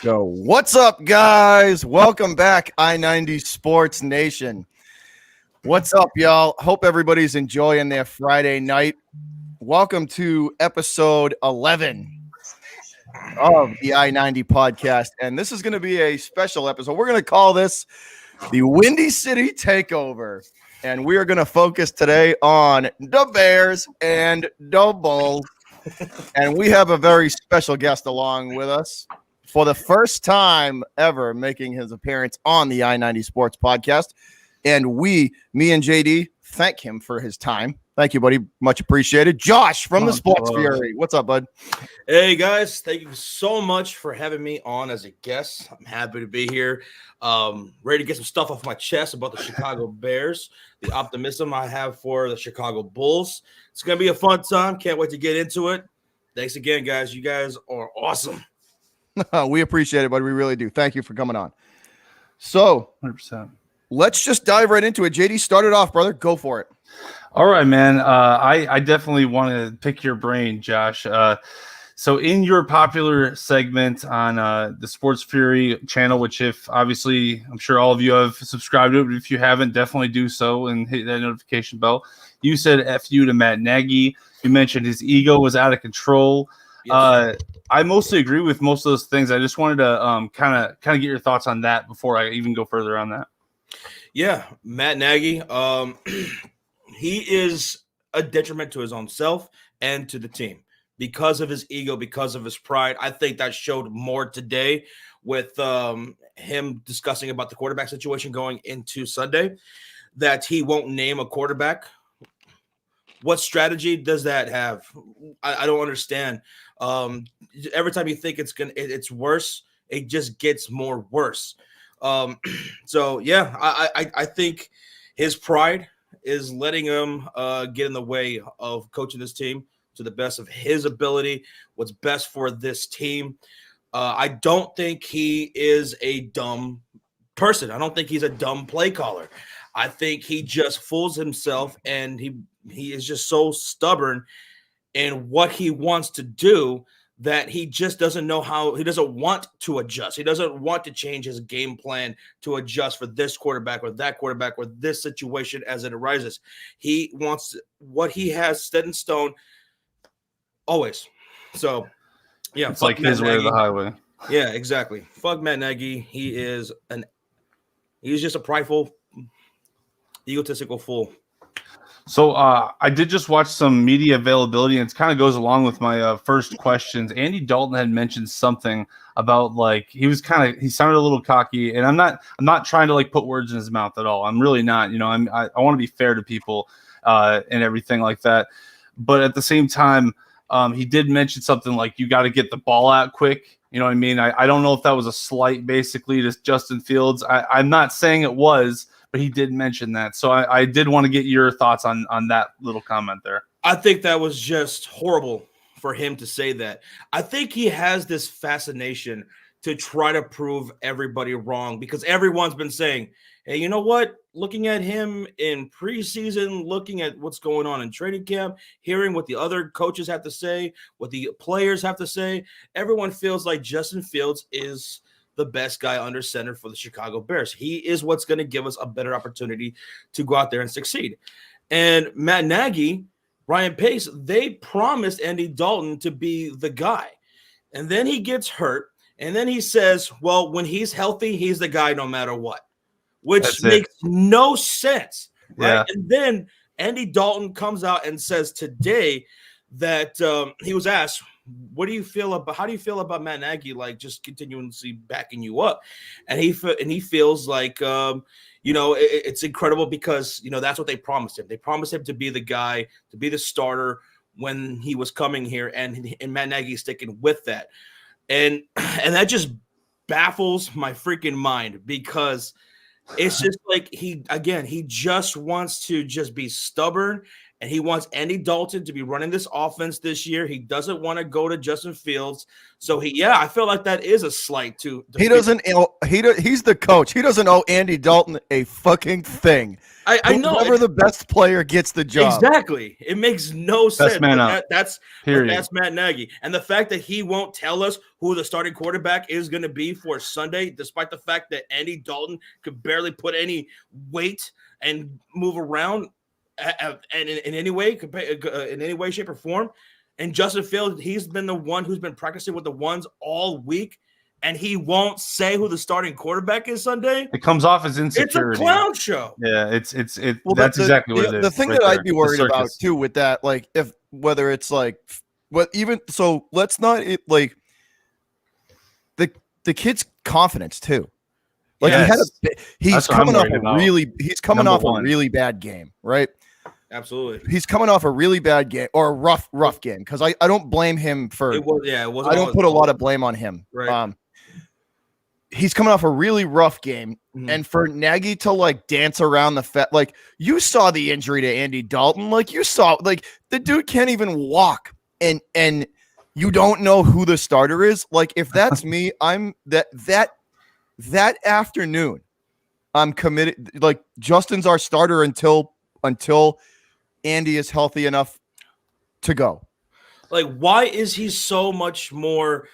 Go. What's up, guys? Welcome back, I-90 Sports Nation. What's up, y'all? Hope everybody's enjoying their Friday night. Welcome to episode 11 of the I-90 podcast. And this is going to be a special episode. We're going to call this the Windy City Takeover. And we are going to focus today on the Bears and the Bulls. And we have a very special guest along with us for the first time ever making his appearance on the I-90 Sports podcast. And me and JD, thank him for his time. Thank you, buddy. Much appreciated. Josh from the Sports Fury. What's up, bud? Hey, guys. Thank you so much for having me on as a guest. I'm happy to be here. Ready to get some stuff off my chest about the Chicago Bears, the optimism I have for the Chicago Bulls. It's going to be a fun time. Can't wait to get into it. Thanks again, guys. You guys are awesome. We appreciate it, buddy. We really do. Thank you for coming on. So, 100%. Let's just dive right into it. JD, start it off, brother. Go for it. All right, man. I definitely want to pick your brain, Josh. So in your popular segment on the Sports Fury channel, which if obviously I'm sure all of you have subscribed to it, but if you haven't, definitely do so and hit that notification bell. You said F you to Matt Nagy. You mentioned his ego was out of control. Yes. I mostly agree with most of those things. I just wanted to kind of get your thoughts on that before I even go further on that. Yeah, Matt Nagy, he is a detriment to his own self and to the team because of his ego, because of his pride. I think that showed more today with him discussing about the quarterback situation going into Sunday, that he won't name a quarterback. What strategy does that have? I don't understand. Every time you think it's worse, it just gets more worse. So yeah, I think his pride is letting him get in the way of coaching this team to the best of his ability, what's best for this team. I don't think he is a dumb person. I don't think he's a dumb play caller. I think he just fools himself, and he is just so stubborn in what he wants to do that he just doesn't know how. He doesn't want to adjust. He doesn't want to change his game plan to adjust for this quarterback or that quarterback or this situation as it arises. He wants what he has set in stone always. So, yeah. It's like his way or the highway. Yeah, exactly. Fuck Matt Nagy. He's just a prideful, egotistical fool. So I did just watch some media availability, and it kind of goes along with my first questions. Andy Dalton had mentioned something about he sounded a little cocky, and I'm not trying to put words in his mouth at all. I'm really not. I want to be fair to people and everything like that. But at the same time, he did mention something like you got to get the ball out quick. You know what I mean? I don't know if that was a slight basically to Justin Fields. I'm not saying it was, but he did mention that. So I did want to get your thoughts on that little comment there. I think that was just horrible for him to say that. I think he has this fascination to try to prove everybody wrong because everyone's been saying, hey, you know what? Looking at him in preseason, looking at what's going on in training camp, hearing what the other coaches have to say, what the players have to say, everyone feels like Justin Fields is the best guy under center for the Chicago Bears. He is what's going to give us a better opportunity to go out there and succeed. And Matt Nagy, Ryan Pace, they promised Andy Dalton to be the guy. And then he gets hurt. And then he says, well, when he's healthy, he's the guy no matter what, which makes no sense. Right? Yeah. And then Andy Dalton comes out and says today that he was asked, how do you feel about Matt Nagy, just continuously backing you up? And he feels like, it's incredible because, that's what they promised him. They promised him to be the guy, to be the starter when he was coming here. And Matt Nagy is sticking with that. And that just baffles my freaking mind because it's just he just wants to just be stubborn and he wants Andy Dalton to be running this offense this year. He doesn't want to go to Justin Fields. So I feel like that is a slight to he doesn't. He's the coach. He doesn't owe Andy Dalton a fucking thing. I know. Whoever the best player gets the job. Exactly. It makes no sense. That's Matt Nagy. And the fact that he won't tell us who the starting quarterback is going to be for Sunday, despite the fact that Andy Dalton could barely put any weight and move around and in any way, shape, or form. And Justin Fields, he's been the one who's been practicing with the ones all week, and he won't say who the starting quarterback is Sunday. It comes off as insecurity. It's a clown show. Yeah, that's exactly what it is. The thing that I'd be worried about too with that, like whether it's like what even so, let's not like the kid's confidence too. Like he's coming off a really bad game, right? Absolutely. He's coming off a really bad game or a rough game because I don't blame him for it. Wasn't I don't put a lot of blame on him. Right. He's coming off a really rough game, and for Nagy to like dance around like you saw the injury to Andy Dalton, like you saw like the dude can't even walk, and you don't know who the starter is. Like if that's me, I'm that afternoon, I'm committed. Like Justin's our starter until Andy is healthy enough to go. Like, why is he so much more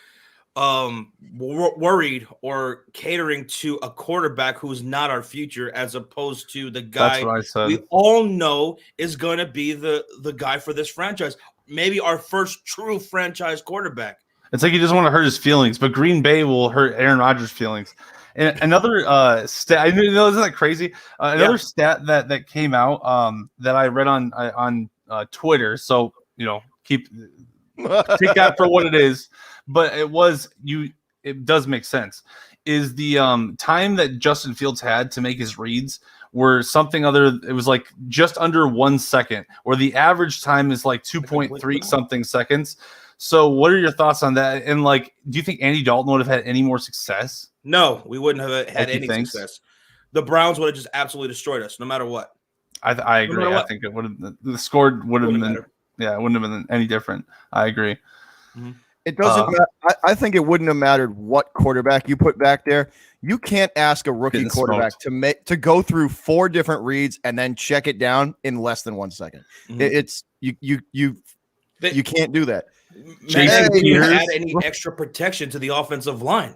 worried or catering to a quarterback who's not our future as opposed to the guy we all know is going to be the guy for this franchise? Maybe our first true franchise quarterback. It's like he doesn't want to hurt his feelings, but Green Bay will hurt Aaron Rodgers' feelings. And another stat, I know, isn't that crazy? Another stat that came out that I read on Twitter. So take that for what it is, but it does make sense. Is the time that Justin Fields had to make his reads were something other? It was like just under 1 second, where the average time is like 2.3 something seconds. So what are your thoughts on that? And like, do you think Andy Dalton would have had any more success? No, we wouldn't have had any success. The Browns would have just absolutely destroyed us, no matter what. I agree. I think it would have. The score would have been. Yeah, it wouldn't have been any different. I agree. Mm-hmm. It doesn't matter. I think it wouldn't have mattered what quarterback you put back there. You can't ask a rookie quarterback to go through 4 different reads and then check it down in less than 1 second. Mm-hmm. It's you can't do that. Jason Peters add any extra protection to to the offensive line.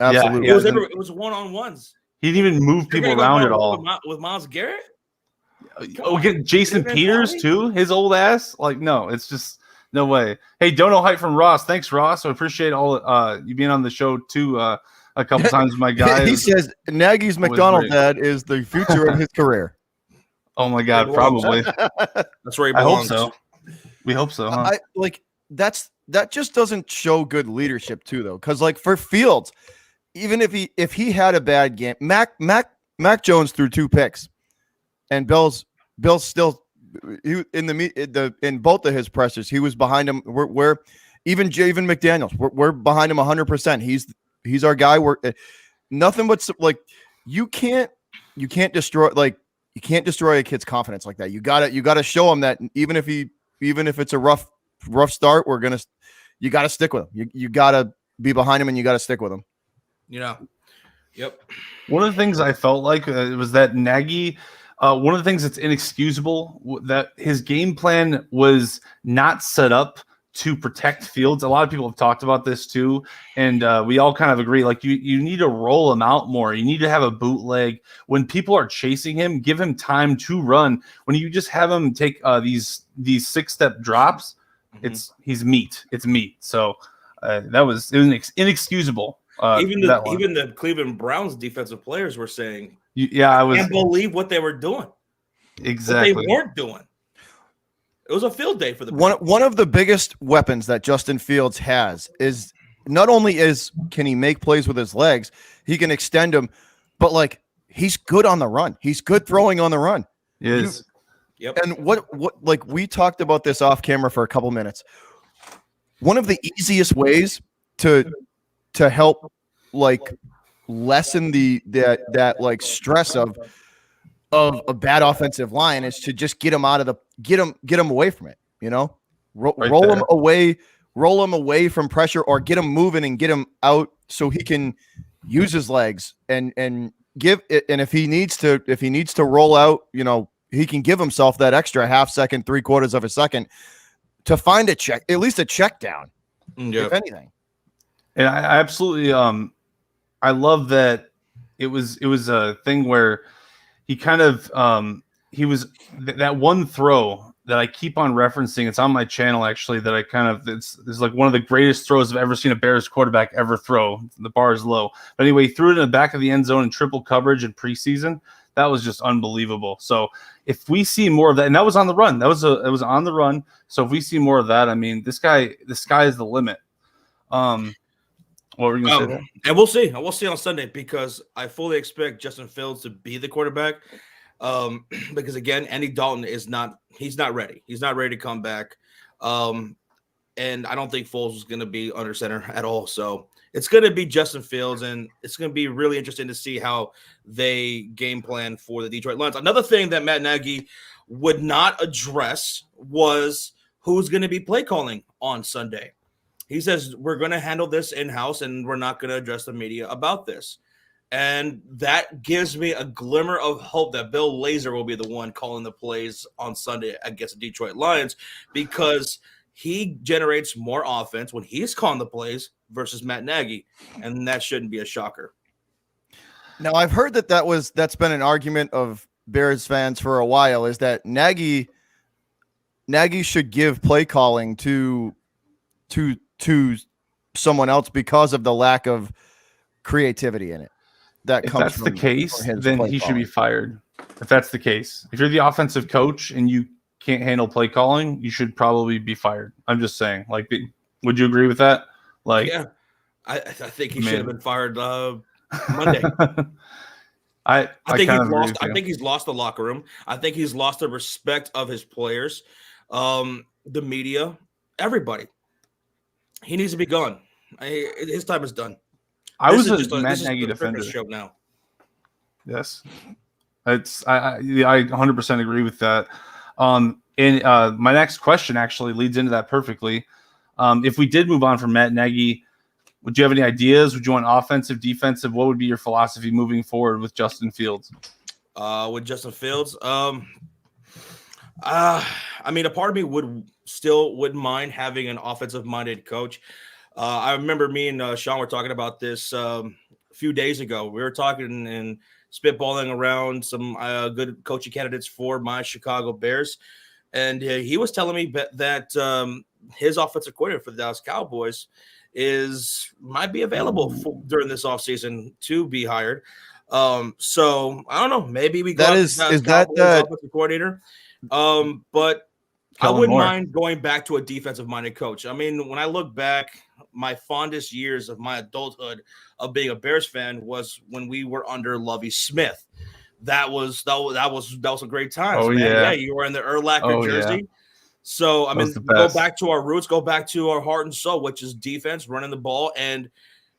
Absolutely. Yeah, it was one-on-ones. He didn't even move people around at all. With Myles Garrett? Get Jason Peters too? His old ass? Like, no, it's just no way. Hey, dono hype from Ross. Thanks, Ross. I appreciate all you being on the show too a couple times with my guy. He says Nagy's McDonald dad is the future of his career. Oh my God, probably. That's where he belongs. I hope so. We hope so. Huh? That just doesn't show good leadership too, though, because like for Fields, even if he had a bad game, Mac Jones threw 2 picks, and Bill's still in both of his pressers he was behind him. We're even McDaniels we're behind him 100%. He's our guy. We're nothing but like you can't destroy a kid's confidence like that. You gotta show him that even if it's a rough start, you got to stick with him. You got to be behind him and you got to stick with him. Yep. One of the things I felt like was that Nagy, one of the things that's inexcusable, that his game plan was not set up to protect Fields. A lot of people have talked about this too, and we all kind of agree. Like you need to roll him out more. You need to have a bootleg. When people are chasing him, give him time to run. When you just have him take these 6-step drops, he's meat. It's meat. So it was inexcusable. Even the Cleveland Browns defensive players were saying, I can't believe what they were doing. Exactly, what they weren't doing. It was a field day for the Browns. One of the biggest weapons that Justin Fields has is not only can he make plays with his legs, he can extend them, but like he's good on the run. He's good throwing on the run. He is. Yep. And what like we talked about this off camera for a couple minutes. One of the easiest ways to help like lessen that like stress of of a bad offensive line is to just get him away from it, roll him away from pressure, or get him moving and get him out so he can use his legs and give it. And if he needs to roll out, he can give himself that extra half second, 3/4 of a second to find at least a check down, if anything. And I absolutely, I love that it was a thing where he kind of, that one throw that I keep on referencing. It's on my channel, actually, that I it's like one of the greatest throws I've ever seen a Bears quarterback ever throw. The bar is low. But anyway, he threw it in the back of the end zone in triple coverage in preseason. That was just unbelievable. So if we see more of that, and that was on the run, it was on the run. So if we see more of that, I mean, the sky is the limit. What were you going to say there? And we'll see. We'll see on Sunday, because I fully expect Justin Fields to be the quarterback. Because again, Andy Dalton he's not ready. He's not ready to come back. And I don't think Foles is going to be under center at all. So it's going to be Justin Fields, and it's going to be really interesting to see how they game plan for the Detroit Lions. Another thing that Matt Nagy would not address was who's going to be play calling on Sunday. He says, we're going to handle this in-house, and we're not going to address the media about this. And that gives me a glimmer of hope that Bill Lazor will be the one calling the plays on Sunday against the Detroit Lions, because he generates more offense when he's calling the plays versus Matt Nagy, and that shouldn't be a shocker. Now, I've heard that's been an argument of Bears fans for a while, is that Nagy should give play calling to someone else because of the lack of creativity in it. If that's the case, then he should be fired. If that's the case, if you're the offensive coach and you can't handle play calling, you should probably be fired. I'm just saying. Like, would you agree with that? Like, yeah, I think he should have been fired Monday. I think he's lost the locker room. I think he's lost the respect of his players, the media, everybody. He needs to be gone. His time is done. I was a Matt Nagy defender. Show now. Yes, I 100% agree with that. And my next question actually leads into that perfectly. If we did move on from Matt Nagy, would you have any ideas? Would you want offensive, defensive? What would be your philosophy moving forward with Justin Fields? With Justin Fields, I mean, a part of me wouldn't mind having an offensive-minded coach. I remember me and Sean were talking about this a few days ago. We were talking and spitballing around some good coaching candidates for my Chicago Bears. And he was telling me that his offensive coordinator for the Dallas Cowboys might be available during this offseason to be hired. So I don't know. Maybe we got offensive coordinator. But I wouldn't mind going back to a defensive-minded coach. I mean, when I look back, my fondest years of my adulthood of being a Bears fan was when we were under Lovie Smith. That was a great time. Oh, man. yeah. You were in the Urlacher jersey. Yeah. So, I mean, go back to our roots, go back to our heart and soul, which is defense, running the ball, and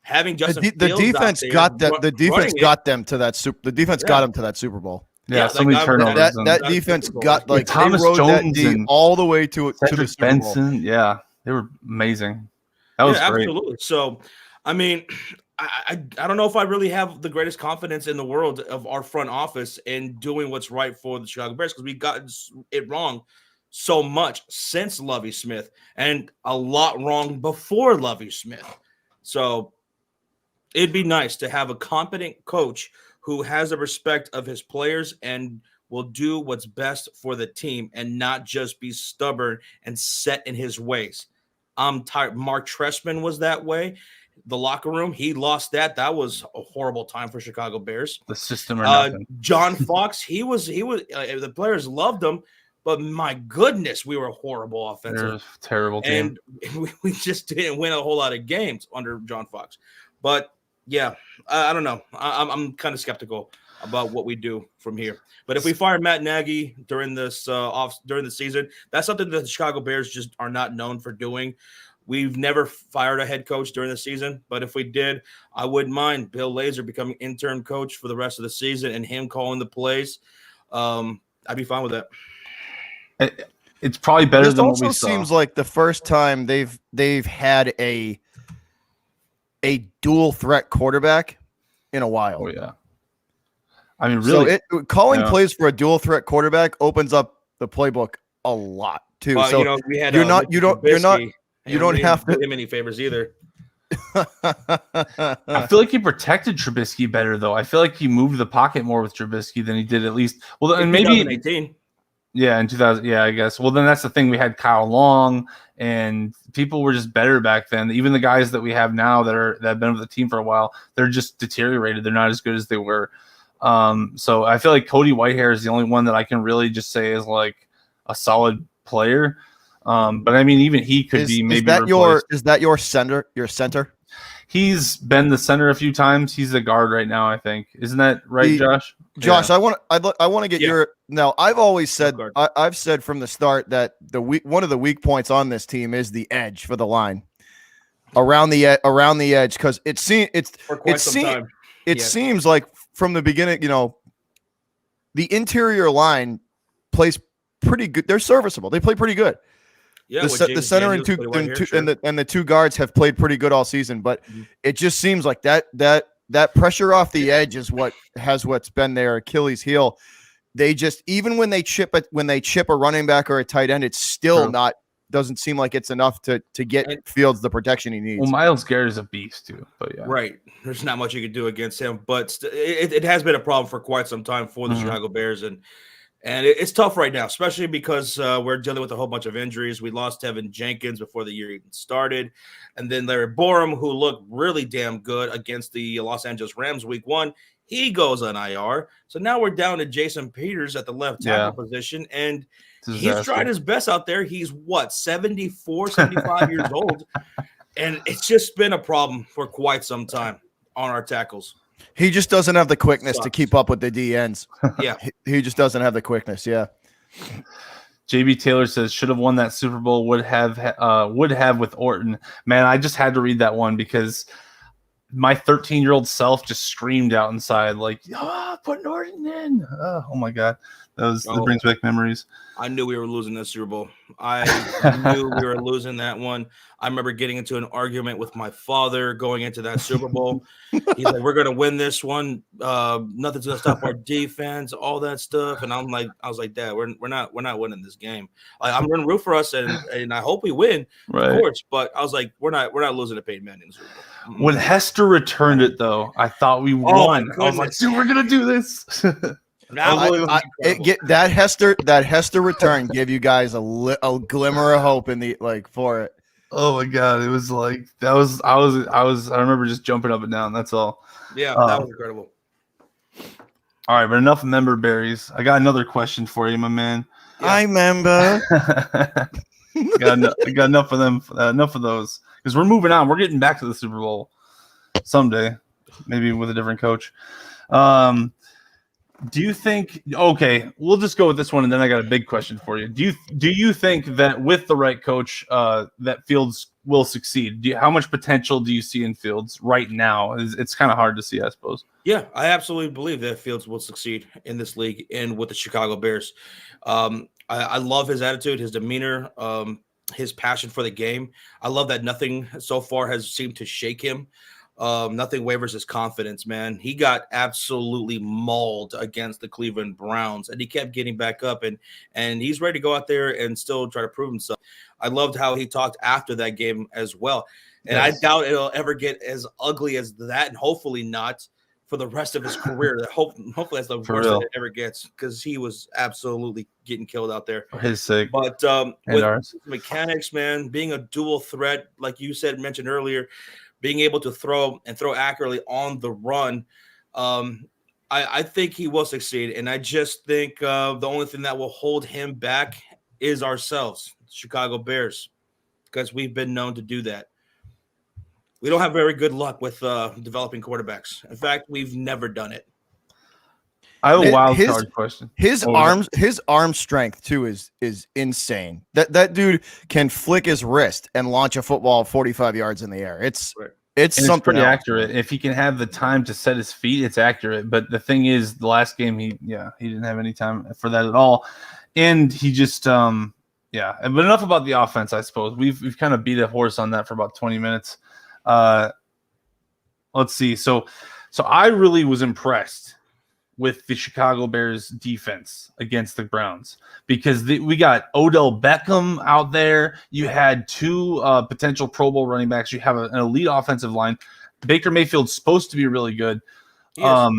having Justin Fields the defense got that. The defense got them to that The defense got them to that Super Bowl. Yeah, so many turnovers. That defense got like Thomas Jones and all the way to the Super Benson. Bowl. Yeah, they were amazing. That was great. Absolutely. So, I mean, I don't know if I really have the greatest confidence in the world of our front office in doing what's right for the Chicago Bears, because we got it wrong so much since Lovie Smith, and a lot wrong before Lovie Smith. So it'd be nice to have a competent coach who has the respect of his players and will do what's best for the team and not just be stubborn and set in his ways. I'm tired. Mark Trestman was that way. The locker room, he lost that. That was a horrible time for Chicago Bears. The system or nothing. John Fox, he was. The players loved him, but my goodness, we were horrible offensive. Terrible team. And we just didn't win a whole lot of games under John Fox. But yeah, I don't know. I'm kind of skeptical about what we do from here. But if we fire Matt Nagy during this during the season, that's something that the Chicago Bears just are not known for doing. We've never fired a head coach during the season, but if we did, I wouldn't mind Bill Lazor becoming interim coach for the rest of the season and him calling the plays. I'd be fine with that. It's probably better This than what we also saw. seems like the first time they've had a dual threat quarterback in a while. Oh yeah. I mean, really, so calling plays for a dual threat quarterback opens up the playbook a lot too. Well, so we had you don't have to do him any favors either. I feel like he protected Trubisky better, though. I feel like he moved the pocket more with Trubisky than he did at least. Well, and maybe 2018. Yeah, in 2000. Yeah, I guess. Well, then that's the thing. We had Kyle Long, and people were just better back then. Even the guys that we have now that have been with the team for a while, they're just deteriorated. They're not as good as they were. So I feel like Cody Whitehair is the only one that I can really just say is like a solid player. But I mean, even he could be maybe replaced. Is that your center? Your center? He's been the center a few times. He's the guard right now, I think. Isn't that right, Josh? Josh, Yeah. I want to get your. Now, I've always said I've said from the start that one of the weak points on this team is the edge for the line around the edge, because it seems like from the beginning, the interior line plays pretty good. They're serviceable. They play pretty good. Yeah, the center and the two guards have played pretty good all season, but it just seems like that pressure off the edge is what's been their Achilles heel. They just, even when they chip a running back or a tight end, it's still doesn't seem like it's enough to get Fields the protection he needs. Well, Myles Garrett is a beast too, but yeah, right. There's not much you can do against him, but it has been a problem for quite some time for the Chicago Bears, and it's tough right now, especially because we're dealing with a whole bunch of injuries. We lost Tevin Jenkins before the year even started. And then Larry Borum, who looked really damn good against the Los Angeles Rams week 1, he goes on IR. So now we're down to Jason Peters at the left tackle position. And he's tried his best out there. He's 74, 75 years old. And it's just been a problem for quite some time on our tackles. He just doesn't have the quickness to keep up with the DNs. Yeah. He just doesn't have the quickness. Yeah. JB Taylor says should have won that Super Bowl, would have with Orton. Man, I just had to read that one because my 13-year-old self just screamed out inside like, put Orton in. Oh my God. That brings back memories. I knew we were losing that Super Bowl. I knew we were losing that one. I remember getting into an argument with my father going into that Super Bowl. He's like, we're going to win this one. Nothing's going to stop our defense, all that stuff. And I was like, Dad, we're not winning this game. I'm going to root for us, and I hope we win, of course. But I was like, we're not losing to Peyton Manning. When Hester returned it, though, I thought we won. I was like, dude, we're going to do this. That Hester return gave you guys a glimmer of hope for it. Oh my God, it was like that was I remember just jumping up and down. That's all. Yeah, that was incredible. All right, but enough member berries. I got another question for you, my man. Yeah. I remember. I got enough of them. Enough of those because we're moving on. We're getting back to the Super Bowl someday, maybe with a different coach. Do you think? Okay, we'll just go with this one, and then I got a big question for you. Do you think that with the right coach, that Fields will succeed? How much potential do you see in Fields right now? It's kind of hard to see, I suppose. Yeah, I absolutely believe that Fields will succeed in this league and with the Chicago Bears. I love his attitude, his demeanor, his passion for the game. I love that nothing so far has seemed to shake him. Nothing wavers his confidence, man. He got absolutely mauled against the Cleveland Browns, and he kept getting back up, and he's ready to go out there and still try to prove himself. I loved how he talked after that game as well, and I doubt it'll ever get as ugly as that, and hopefully not for the rest of his career. Hopefully that's the worst that it ever gets, because he was absolutely getting killed out there. For his sake. But with mechanics, man, being a dual threat, like you mentioned earlier, being able to throw accurately on the run, I think he will succeed. And I just think the only thing that will hold him back is ourselves, Chicago Bears, because we've been known to do that. We don't have very good luck with developing quarterbacks. In fact, we've never done it. I have a wild card question. His arm strength too is insane. That dude can flick his wrist and launch a football 45 yards in the air. It's It's And something it's pretty else. accurate. If he can have the time to set his feet, it's accurate. But the thing is, the last game, he didn't have any time for that at all, and he just But enough about the offense, I suppose. We've kind of beat a horse on that for about 20 minutes. Let's see. So I really was impressed with the Chicago Bears defense against the Browns because we got Odell Beckham out there. You had two potential Pro Bowl running backs. You have an elite offensive line. Baker Mayfield's supposed to be really good. Yes.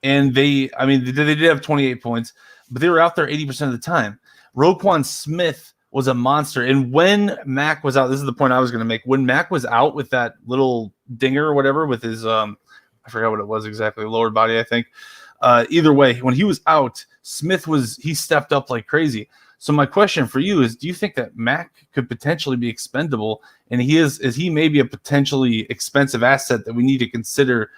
And they did have 28 points, but they were out there 80% of the time. Roquan Smith was a monster. And when Mac was out, this is the point I was going to make. When Mac was out with that little dinger or whatever with his, I forgot what it was exactly, lower body, I think. Either way, when he was out, he stepped up like crazy. So my question for you is, do you think that Mac could potentially be expendable? And is he maybe a potentially expensive asset that we need to consider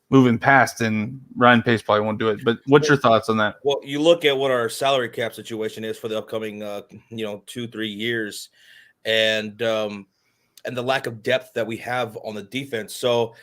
moving past? And Ryan Pace probably won't do it. But what's your thoughts on that? Well, you look at what our salary cap situation is for the upcoming 2-3 years, and the lack of depth that we have on the defense. So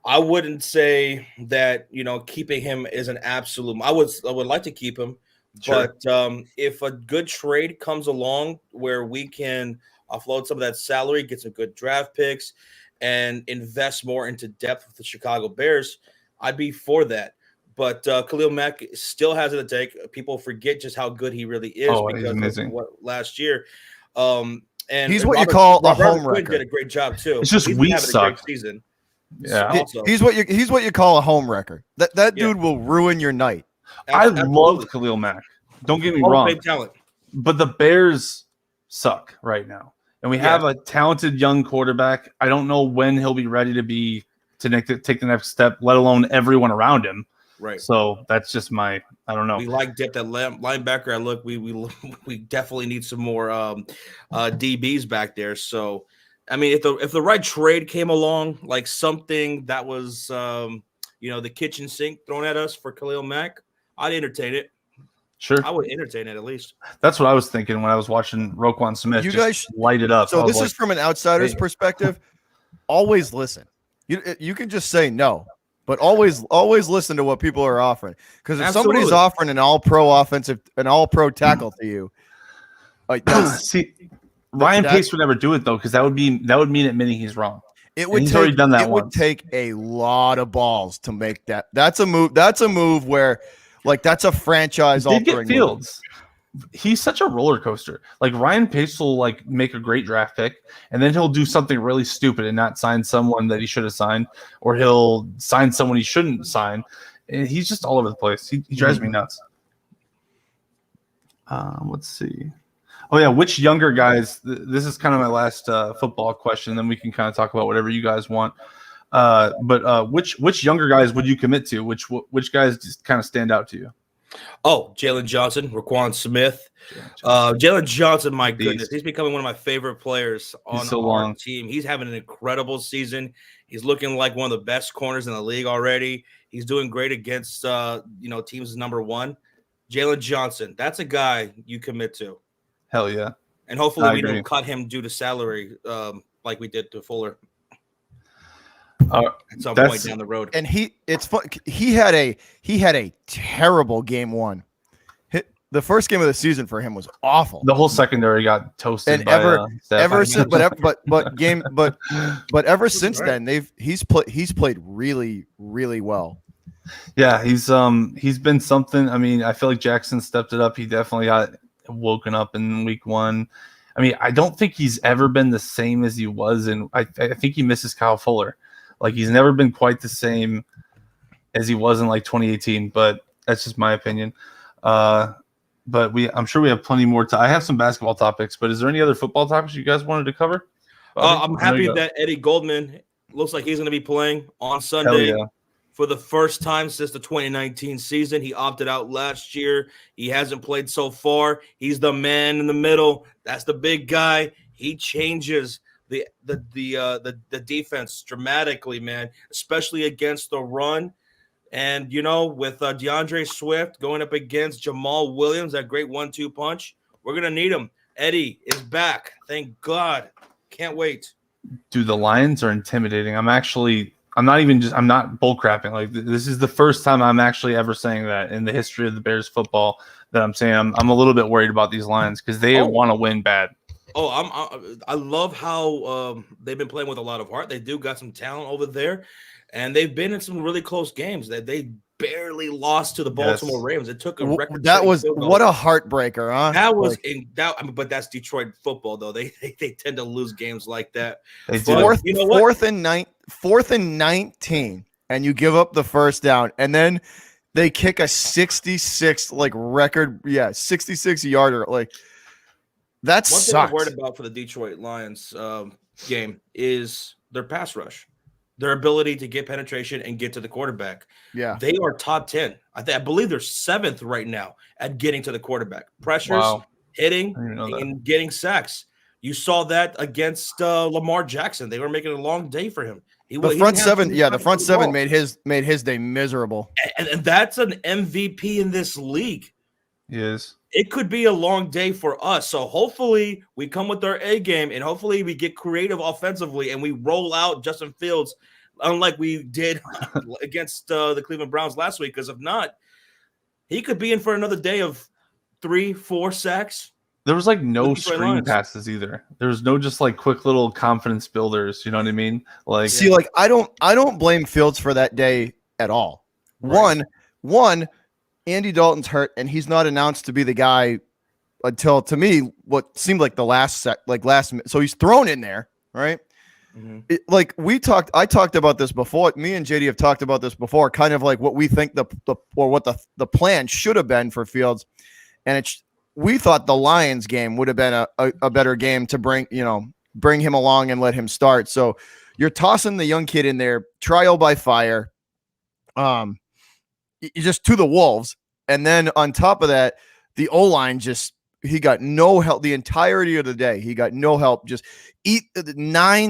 I wouldn't say that keeping him is an absolute. I would like to keep him, Sure. but if a good trade comes along where we can offload some of that salary, get some good draft picks, and invest more into depth with the Chicago Bears, I'd be for that. But Khalil Mack still has it to take. People forget just how good he really is because of what last year. And he's what you call a home Quinn wrecker. did a great job too. It's just he's we having suck. a great season. Yeah, he's what you call a home wrecker. That dude will ruin your night. I love Khalil Mack. Don't get me wrong, talent. But the Bears suck right now, and we have a talented young quarterback. I don't know when he'll be ready to take the next step, let alone everyone around him. Right. So that's just I don't know. We like depth at linebacker. We definitely need some more DBs back there. So, I mean, if the right trade came along, like something that was the kitchen sink thrown at us for Khalil Mack, I'd entertain it. Sure, I would entertain it at least. That's what I was thinking when I was watching Roquan Smith. You guys light it up. So this is from an outsider's perspective. Always listen. You can just say no, but always listen to what people are offering. Because if somebody's offering an all-pro offensive, an all-pro tackle to you, like Ryan Pace would never do it though, because that would mean admitting he's wrong. He's already done that once. Would take a lot of balls to make that. That's a move where, like, that's a franchise altering. Fields. He's such a roller coaster. Like Ryan Pace will like make a great draft pick, and then he'll do something really stupid and not sign someone that he should have signed, or he'll sign someone he shouldn't sign. And he's just all over the place. He drives me nuts. Let's see. Oh yeah, which younger guys? This is kind of my last football question. Then we can kind of talk about whatever you guys want. But which younger guys would you commit to? Which guys just kind of stand out to you? Oh, Jalen Johnson, Roquan Smith. Jalen Johnson, my goodness, he's becoming one of my favorite players on our team. He's having an incredible season. He's looking like one of the best corners in the league already. He's doing great against teams number one. Jalen Johnson, that's a guy you commit to. Hell yeah. And hopefully we don't cut him due to salary like we did to Fuller. At some point down the road. And it's fun. He had a terrible game one. The first game of the season for him was awful. The whole secondary got toasted. And ever since then he's played really, really well. Yeah, he's been something. I mean, I feel like Jackson stepped it up. He definitely got woken up in week one. I mean, I don't think he's ever been the same as he was, and I think he misses Kyle Fuller. Like, he's never been quite the same as he was in like 2018, but that's just my opinion. But I'm sure we have plenty more. I have some basketball topics, but is there any other football topics you guys wanted to cover? I'm happy that Eddie Goldman looks like he's going to be playing on Sunday for the first time since the 2019 season. He opted out last year. He hasn't played so far. He's the man in the middle. That's the big guy. He changes the defense dramatically, man, especially against the run. And, with DeAndre Swift going up against Jamal Williams, that great 1-2 punch, we're going to need him. Eddie is back. Thank God. Can't wait. Dude, the Lions are intimidating. I'm not bullcrapping. Like, this is the first time I'm actually ever saying that in the history of the Bears football that I'm saying I'm a little bit worried about these Lions because they want to win bad. I love how they've been playing with a lot of heart. They do got some talent over there, and they've been in some really close games that they barely lost to the Baltimore Ravens. It took a record. That was what a heartbreaker, huh? That was but that's Detroit football, though. They tend to lose games like that. Fourth and 19, and you give up the first down, and then they kick a 66 record, 66 yarder. Like, that One sucks. thing I'm worried about for the Detroit Lions game is their pass rush, their ability to get penetration and get to the quarterback. Yeah, they are top 10. I believe they're 7th right now at getting to the quarterback. Pressures, hitting, and getting sacks. You saw that against Lamar Jackson. They were making a long day for him. The front seven made his day miserable. And that's an MVP in this league. Yes. It could be a long day for us. So hopefully we come with our A game, and hopefully we get creative offensively and we roll out Justin Fields, unlike we did against the Cleveland Browns last week. Because if not, he could be in for another day of 3-4 sacks. There was no screen passes either. There was no just quick little confidence builders. You know what I mean? I don't blame Fields for that day at all. Right. One. Andy Dalton's hurt, and he's not announced to be the guy until, to me, what seemed like the last minute. So he's thrown in there, right? Mm-hmm. I talked about this before. Me and JD have talked about this before, kind of what we think what the plan should have been for Fields, and we thought the Lions game would have been a better game to bring him along and let him start. So you're tossing the young kid in there, trial by fire, just to the wolves. And then on top of that, the O-line he got no help the entirety of the day. He got no help. Just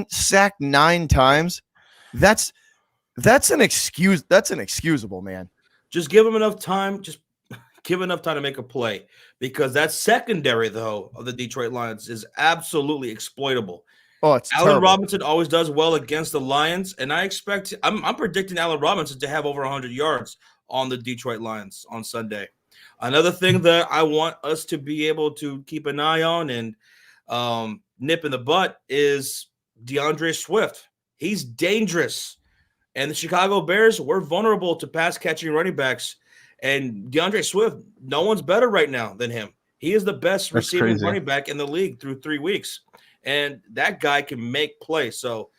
sacked 9 times. That's an excuse. That's inexcusable, man. Just give him enough time. Just give enough time to make a play, because that secondary, though, of the Detroit Lions is absolutely exploitable. Oh, it's Allen terrible. Robinson always does well against the Lions, and I'm predicting Allen Robinson to have over 100 yards on the Detroit Lions on Sunday. Another thing that I want us to be able to keep an eye on and nip in the butt is DeAndre Swift. He's dangerous. And the Chicago Bears were vulnerable to pass-catching running backs. And DeAndre Swift, no one's better right now than him. He is the best receiving running back in the league through 3 weeks. And that guy can make plays. So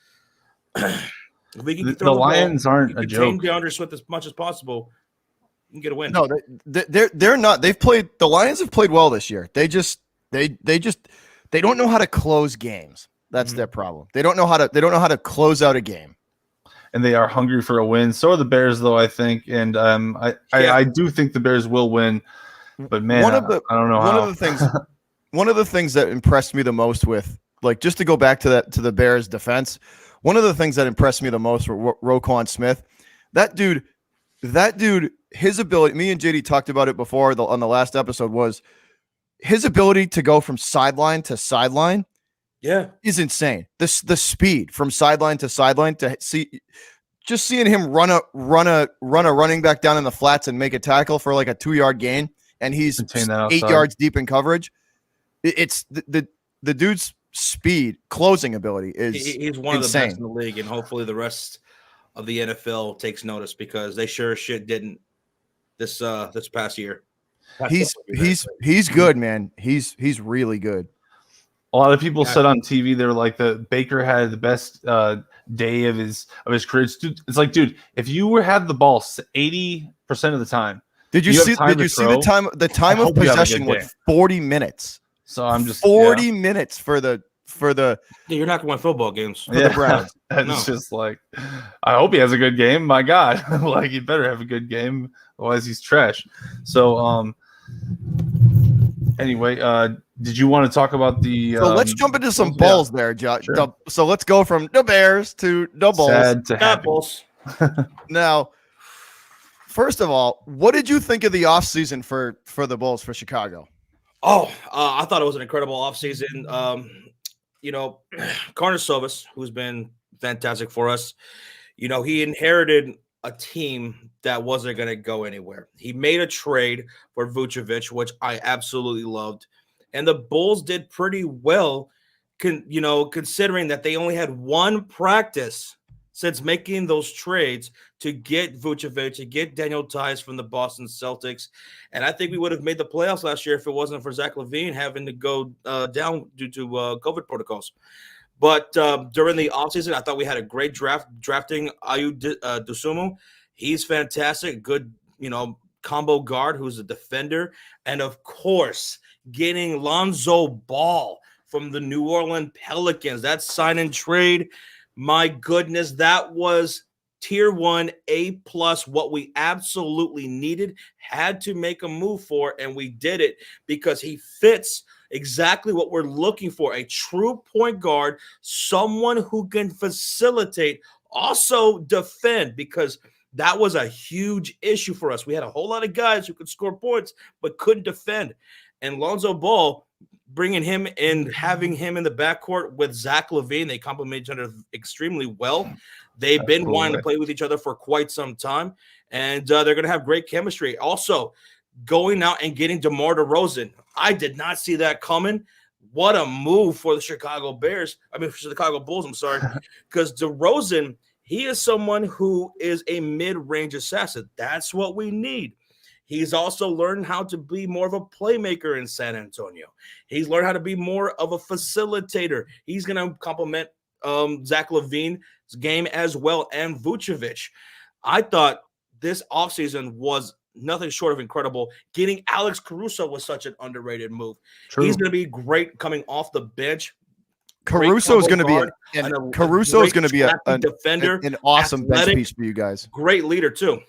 we can the Lions aren't a joke. DeAndre Swift as much as possible. You can get a win. No, they're not. The Lions have played well this year. They don't know how to close games. That's their problem. They don't know how to close out a game. And they are hungry for a win. So are the Bears, though, I think. And I do think the Bears will win. But man, I don't know how. One of the things that impressed me the most with, just to go back to the Bears defense, one of the things that impressed me the most were Roquan Smith. That dude, his ability, me and JD talked about it before on the last episode, was his ability to go from sideline to sideline. Yeah, is insane. The speed from sideline to sideline seeing him run a running back down in the flats and make a tackle for a 2-yard gain, and he's 8 yards deep in coverage. It's the dude's speed, closing ability is he's one insane. Of the best in the league, and hopefully the rest of the NFL takes notice, because they sure as shit didn't this past year. He's good, man. He's really good. A lot of people said on TV they were like, the Baker had the best day of his career. It's dude, if you had the ball 80% of the time, did you see the time of possession was 40 minutes? So I'm just 40 minutes for the you're not going to win football games for the Browns. It's just I hope he has a good game. My God, he better have a good game, otherwise he's trash. So anyway, did you want to talk about the? So let's jump into some balls there, Josh. Sure. So let's go from the Bears to the Bulls. Sad to happy. Now, first of all, what did you think of the offseason for the Bulls for Chicago? I thought it was an incredible offseason. Karnisovas, who's been fantastic for us, he inherited a team that wasn't going to go anywhere. He made a trade for Vucevic, which I absolutely loved. And the Bulls did pretty well, considering that they only had one practice since making those trades to get Vucevic, to get Daniel Tice from the Boston Celtics. And I think we would have made the playoffs last year if it wasn't for Zach LaVine having to go down due to COVID protocols. But during the offseason, I thought we had a great drafting Ayu Dosunmu. He's fantastic. Good, combo guard who's a defender. And, of course, getting Lonzo Ball from the New Orleans Pelicans. That sign and trade, my goodness, that was tier 1, A+, what we absolutely needed, had to make a move for, and we did it because he fits exactly what we're looking for, a true point guard, someone who can facilitate, also defend, because that was a huge issue for us. We had a whole lot of guys who could score points but couldn't defend. And Lonzo Ball, bringing him in, having him in the backcourt with Zach LaVine, they complement each other extremely well. They've been wanting to play with each other for quite some time, and they're going to have great chemistry. Also, going out and getting DeMar DeRozan, I did not see that coming. What a move for the Chicago Bulls, I'm sorry, because DeRozan, he is someone who is a mid-range assassin. That's what we need. He's also learned how to be more of a playmaker in San Antonio. He's learned how to be more of a facilitator. He's going to complement Zach LaVine's game as well, and Vucevic. I thought this offseason was nothing short of incredible. Getting Alex Caruso was such an underrated move. True. He's going to be great coming off the bench. Caruso is going to be a defender, an awesome athletic, bench piece for you guys. Great leader too.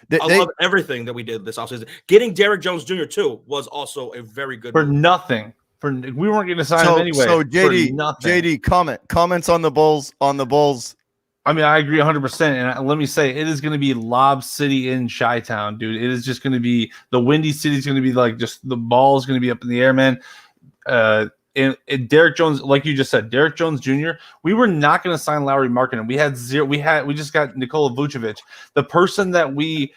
I love everything that we did this offseason. Getting Derrick Jones Jr. too was also a very good move. Nothing. We weren't going to sign him anyway. So JD, comments on the Bulls. I mean, I agree 100%. And let me say, it is going to be Lob City in Chi-Town, dude. It is just going to be the Windy City is going to be like just the ball is going to be up in the air, man. And Derrick Jones, like you just said, Derrick Jones Jr., we were not going to sign Lauri Markkanen. We just got Nikola Vucevic. The person that we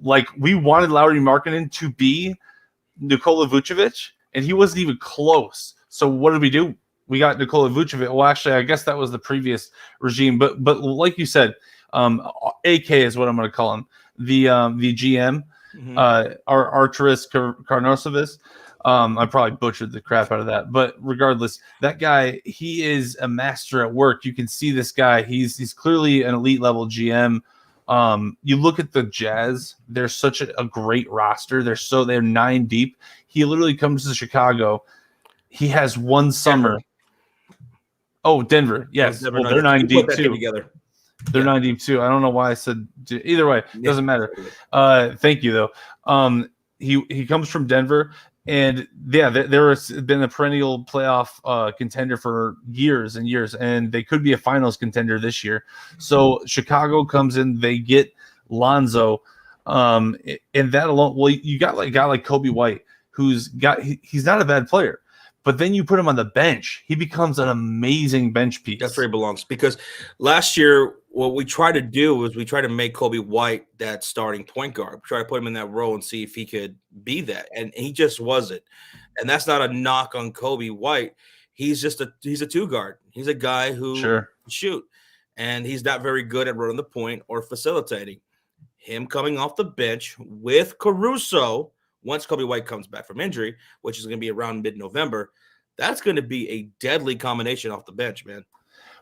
wanted Lauri Markkanen to be Nikola Vucevic, and he wasn't even close. So what did we do? We got Nikola Vucevic. Well, actually, I guess that was the previous regime. But like you said, AK is what I'm going to call him. The GM, Arturas Karnisovas. I probably butchered the crap out of that, but regardless, that guy, he is a master at work. You can see this guy. He's clearly an elite level GM. You look at the Jazz, they're such a great roster. They're 9 deep. He literally comes to Chicago. He has one summer. Denver. Oh, Denver. Yes. Denver, they're 9 deep too. Together. They're 9 deep too. I don't know why I said either way. Doesn't matter. Thank you though. He comes from Denver. And yeah, there has been a perennial playoff contender for years and years, and they could be a finals contender this year. So Chicago comes in, they get Lonzo, and that alone. Well, you got like a guy like Kobe White, he's not a bad player, but then you put him on the bench, he becomes an amazing bench piece. That's where he belongs. Because last year, what we tried to do was we tried to make Kobe White that starting point guard. We tried to put him in that role and see if he could be that, and he just wasn't. And that's not a knock on Kobe White. He's a 2 guard. He's a guy who can shoot, and he's not very good at running the point or facilitating. Him coming off the bench with Caruso, once Kobe White comes back from injury, which is going to be around mid-November, that's going to be a deadly combination off the bench, man.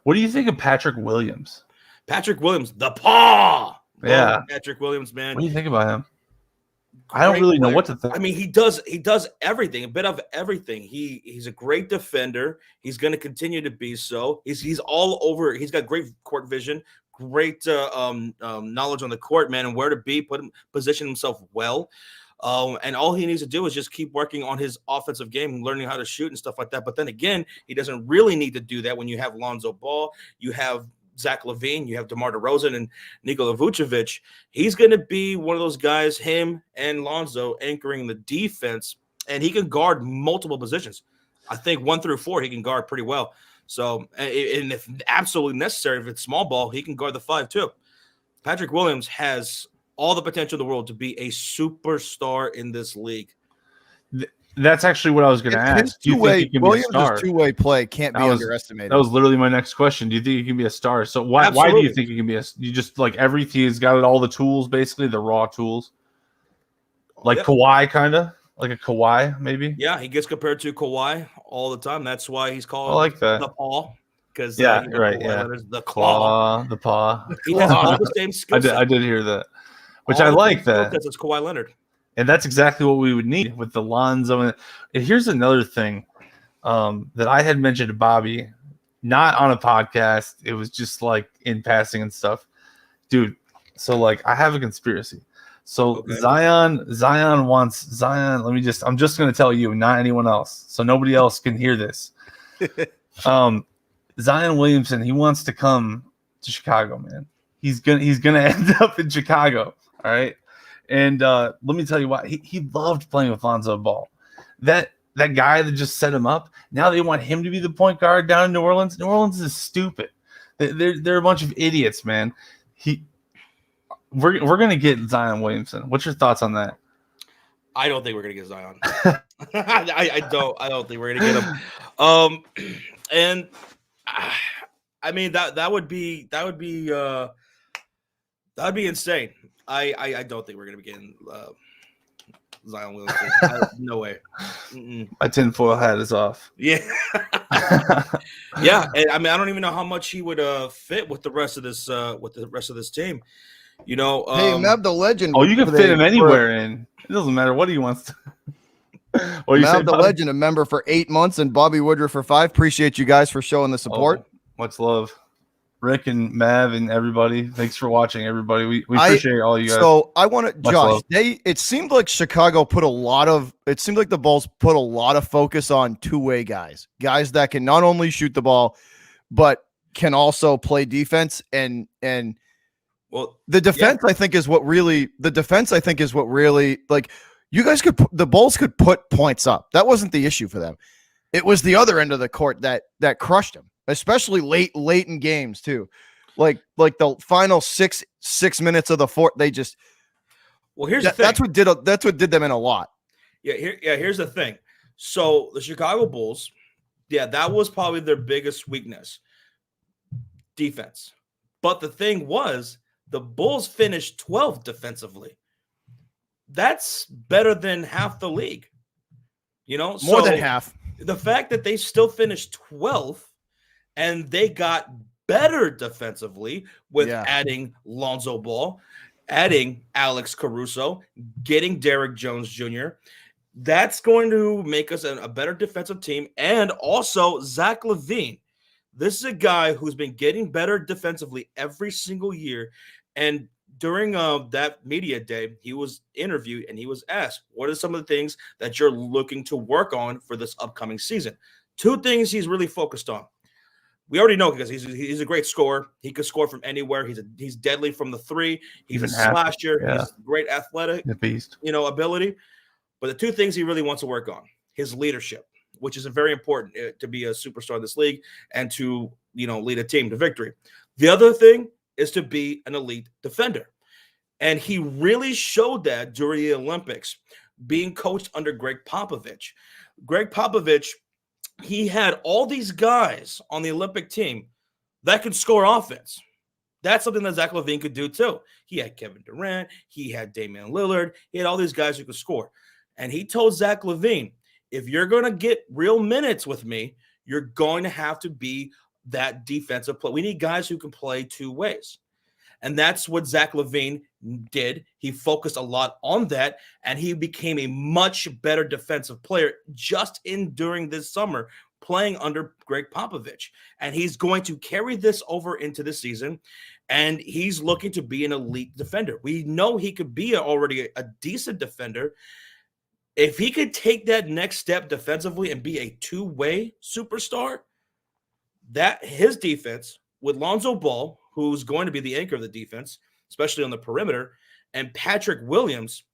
What do you think of Patrick Williams? Patrick Williams, the paw. Yeah. Patrick Williams, man. What do you think about him? I don't really know what to think. I mean, he does everything, a bit of everything. He's a great defender. He's going to continue to be so. He's all over. He's got great court vision, great knowledge on the court, man, and where to be, position himself well. And all he needs to do is just keep working on his offensive game, learning how to shoot and stuff like that. But then again, he doesn't really need to do that when you have Lonzo Ball, you have Zach LaVine, you have DeMar DeRozan and Nikola Vucevic. He's going to be one of those guys, him and Lonzo, anchoring the defense, and he can guard multiple positions. I think 1 through 4 he can guard pretty well. So, and if absolutely necessary, if it's small ball, he can guard the 5 too. Patrick Williams has all the potential in the world to be a superstar in this league. That's actually what I was going to ask. Do you think he can be a star? Williams' two-way play can't be underestimated. That was literally my next question. Do you think he can be a star? So why do you think he can be you just like everything? He's got all the tools, basically the raw tools, like Kawhi, kind of like a Kawhi, maybe. Yeah, he gets compared to Kawhi all the time. That's why he's called the Paw. Because right, the claw, the paw. He has all the same skill set. I did hear that, which I like that because it's Kawhi Leonard. And that's exactly what we would need with the Lonzo. And here's another thing that I had mentioned to Bobby, not on a podcast. It was just like in passing and stuff. Dude, so like I have a conspiracy. So Zion wants Zion. I'm just going to tell you, not anyone else. So nobody else can hear this. Zion Williamson, he wants to come to Chicago, man. He's gonna end up in Chicago. All right. And let me tell you why. He loved playing with Lonzo Ball. That guy that just set him up. Now they want him to be the point guard down in New Orleans. New Orleans is stupid. They're a bunch of idiots, man. We're gonna get Zion Williamson. What's your thoughts on that? I don't think we're gonna get Zion. I don't think we're gonna get him. And I mean that would be insane. I don't think we're gonna be getting Zion Williamson. No way. My tinfoil hat is off. Yeah, yeah. And, I mean, I don't even know how much he would fit with the rest of this team. You know, hey, Mav the Legend. Oh, you can fit him anywhere in. It doesn't matter what he wants to. Mav the Legend, a member for 8 months, and Bobby Woodruff for 5. Appreciate you guys for showing the support. Much love. Rick and Mav and everybody. Thanks for watching, everybody. We appreciate all you guys. So I want to, Josh, it seemed like Chicago it seemed like the Bulls put a lot of focus on two-way guys that can not only shoot the ball, but can also play defense and well, the defense I think is what really like you guys the Bulls could put points up. That wasn't the issue for them. It was the other end of the court that crushed them. Especially late in games too, like the final six minutes of the fourth. They just here's the thing. That's what did them in a lot. Here's the thing. So the Chicago Bulls, that was probably their biggest weakness, defense. But the thing was, the Bulls finished 12th defensively. That's better than half the league. You know, more than half. The fact that they still finished 12th. And they got better defensively with adding Lonzo Ball, adding Alex Caruso, getting Derrick Jones Jr. That's going to make us a better defensive team. And also Zach LaVine. This is a guy who's been getting better defensively every single year. And during that media day, he was interviewed and he was asked, what are some of the things that you're looking to work on for this upcoming season? 2 things he's really focused on. We already know because he's a great scorer. He could score from anywhere. He's deadly from the 3. He's a slasher. Yeah. He's great athletic, beast. Ability. But the 2 things he really wants to work on: his leadership, which is very important to be a superstar in this league and to lead a team to victory. The other thing is to be an elite defender, and he really showed that during the Olympics, being coached under Greg Popovich. Greg Popovich. He had all these guys on the Olympic team that could score offense. That's something that Zach LaVine could do too. He had Kevin Durant. He had Damian Lillard. He had all these guys who could score. And he told Zach LaVine, if you're going to get real minutes with me, you're going to have to be that defensive player. We need guys who can play 2 ways. And that's what Zach LaVine did. He focused a lot on that, and he became a much better defensive player just during this summer playing under Greg Popovich. And he's going to carry this over into the season, and he's looking to be an elite defender. We know he could be already a decent defender. If he could take that next step defensively and be a 2-way superstar, that his defense with Lonzo Ball, who's going to be the anchor of the defense, especially on the perimeter, and Patrick Williams,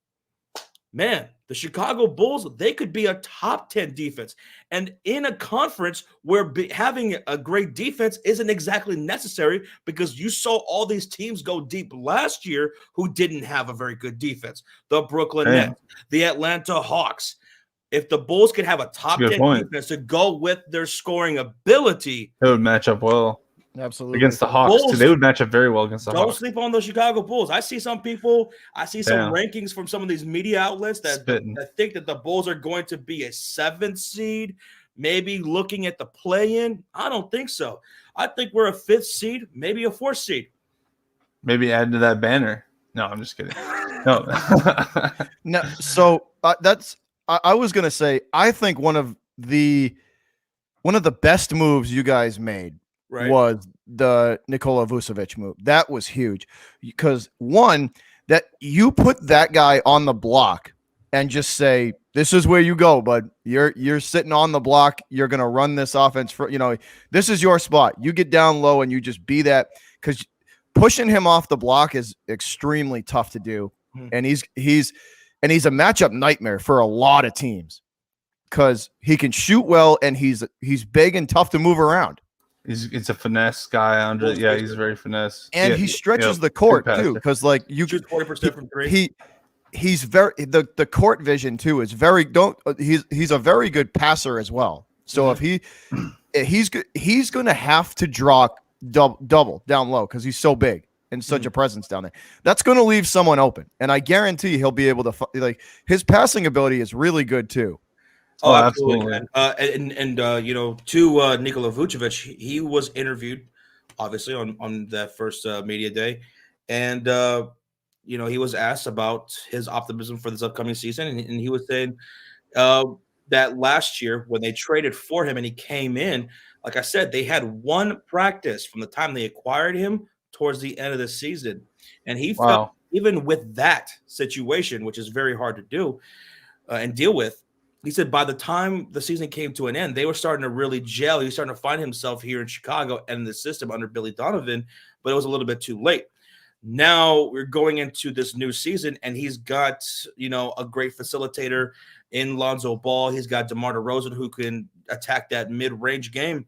man, the Chicago Bulls, they could be a top 10 defense. And in a conference where having a great defense isn't exactly necessary, because you saw all these teams go deep last year who didn't have a very good defense. The Brooklyn Nets, the Atlanta Hawks. If the Bulls could have a top 10 defense to go with their scoring ability, it would match up well. Absolutely. Against the Hawks, too. They would match up very well against the Hawks. Don't sleep on the Chicago Bulls. I see some people, some rankings from some of these media outlets that think that the Bulls are going to be a 7th seed, maybe looking at the play-in. I don't think so. I think we're a 5th seed, maybe a 4th seed. Maybe add to that banner. No, I'm just kidding. No. No. So I was going to say, I think one of the best moves you guys made was the Nikola Vucevic move. That was huge because, one, that you put that guy on the block and just say, this is where you go, bud. You're sitting on the block. You're going to run this offense for, this is your spot. You get down low and you just be that, because pushing him off the block is extremely tough to do. And he's a matchup nightmare for a lot of teams because he can shoot well and he's big and tough to move around. It's a finesse guy under. Yeah, he's very finesse, and he stretches the court too. Because you shoot 40% from 3. He's very the court vision too is very. He's a very good passer as well. So if he's going to have to draw double down low because he's so big and such a presence down there. That's going to leave someone open, and I guarantee he'll be able to his passing ability is really good too. Oh, absolutely. To Nikola Vucevic, he was interviewed, obviously, on that first media day. And, he was asked about his optimism for this upcoming season. And he was saying that last year when they traded for him and he came in, like I said, they had one practice from the time they acquired him towards the end of the season. And he felt, even with that situation, which is very hard to do and deal with, he said by the time the season came to an end, they were starting to really gel. He was starting to find himself here in Chicago and in the system under Billy Donovan, but it was a little bit too late. Now we're going into this new season, and he's got, a great facilitator in Lonzo Ball. He's got DeMar DeRozan who can attack that mid-range game.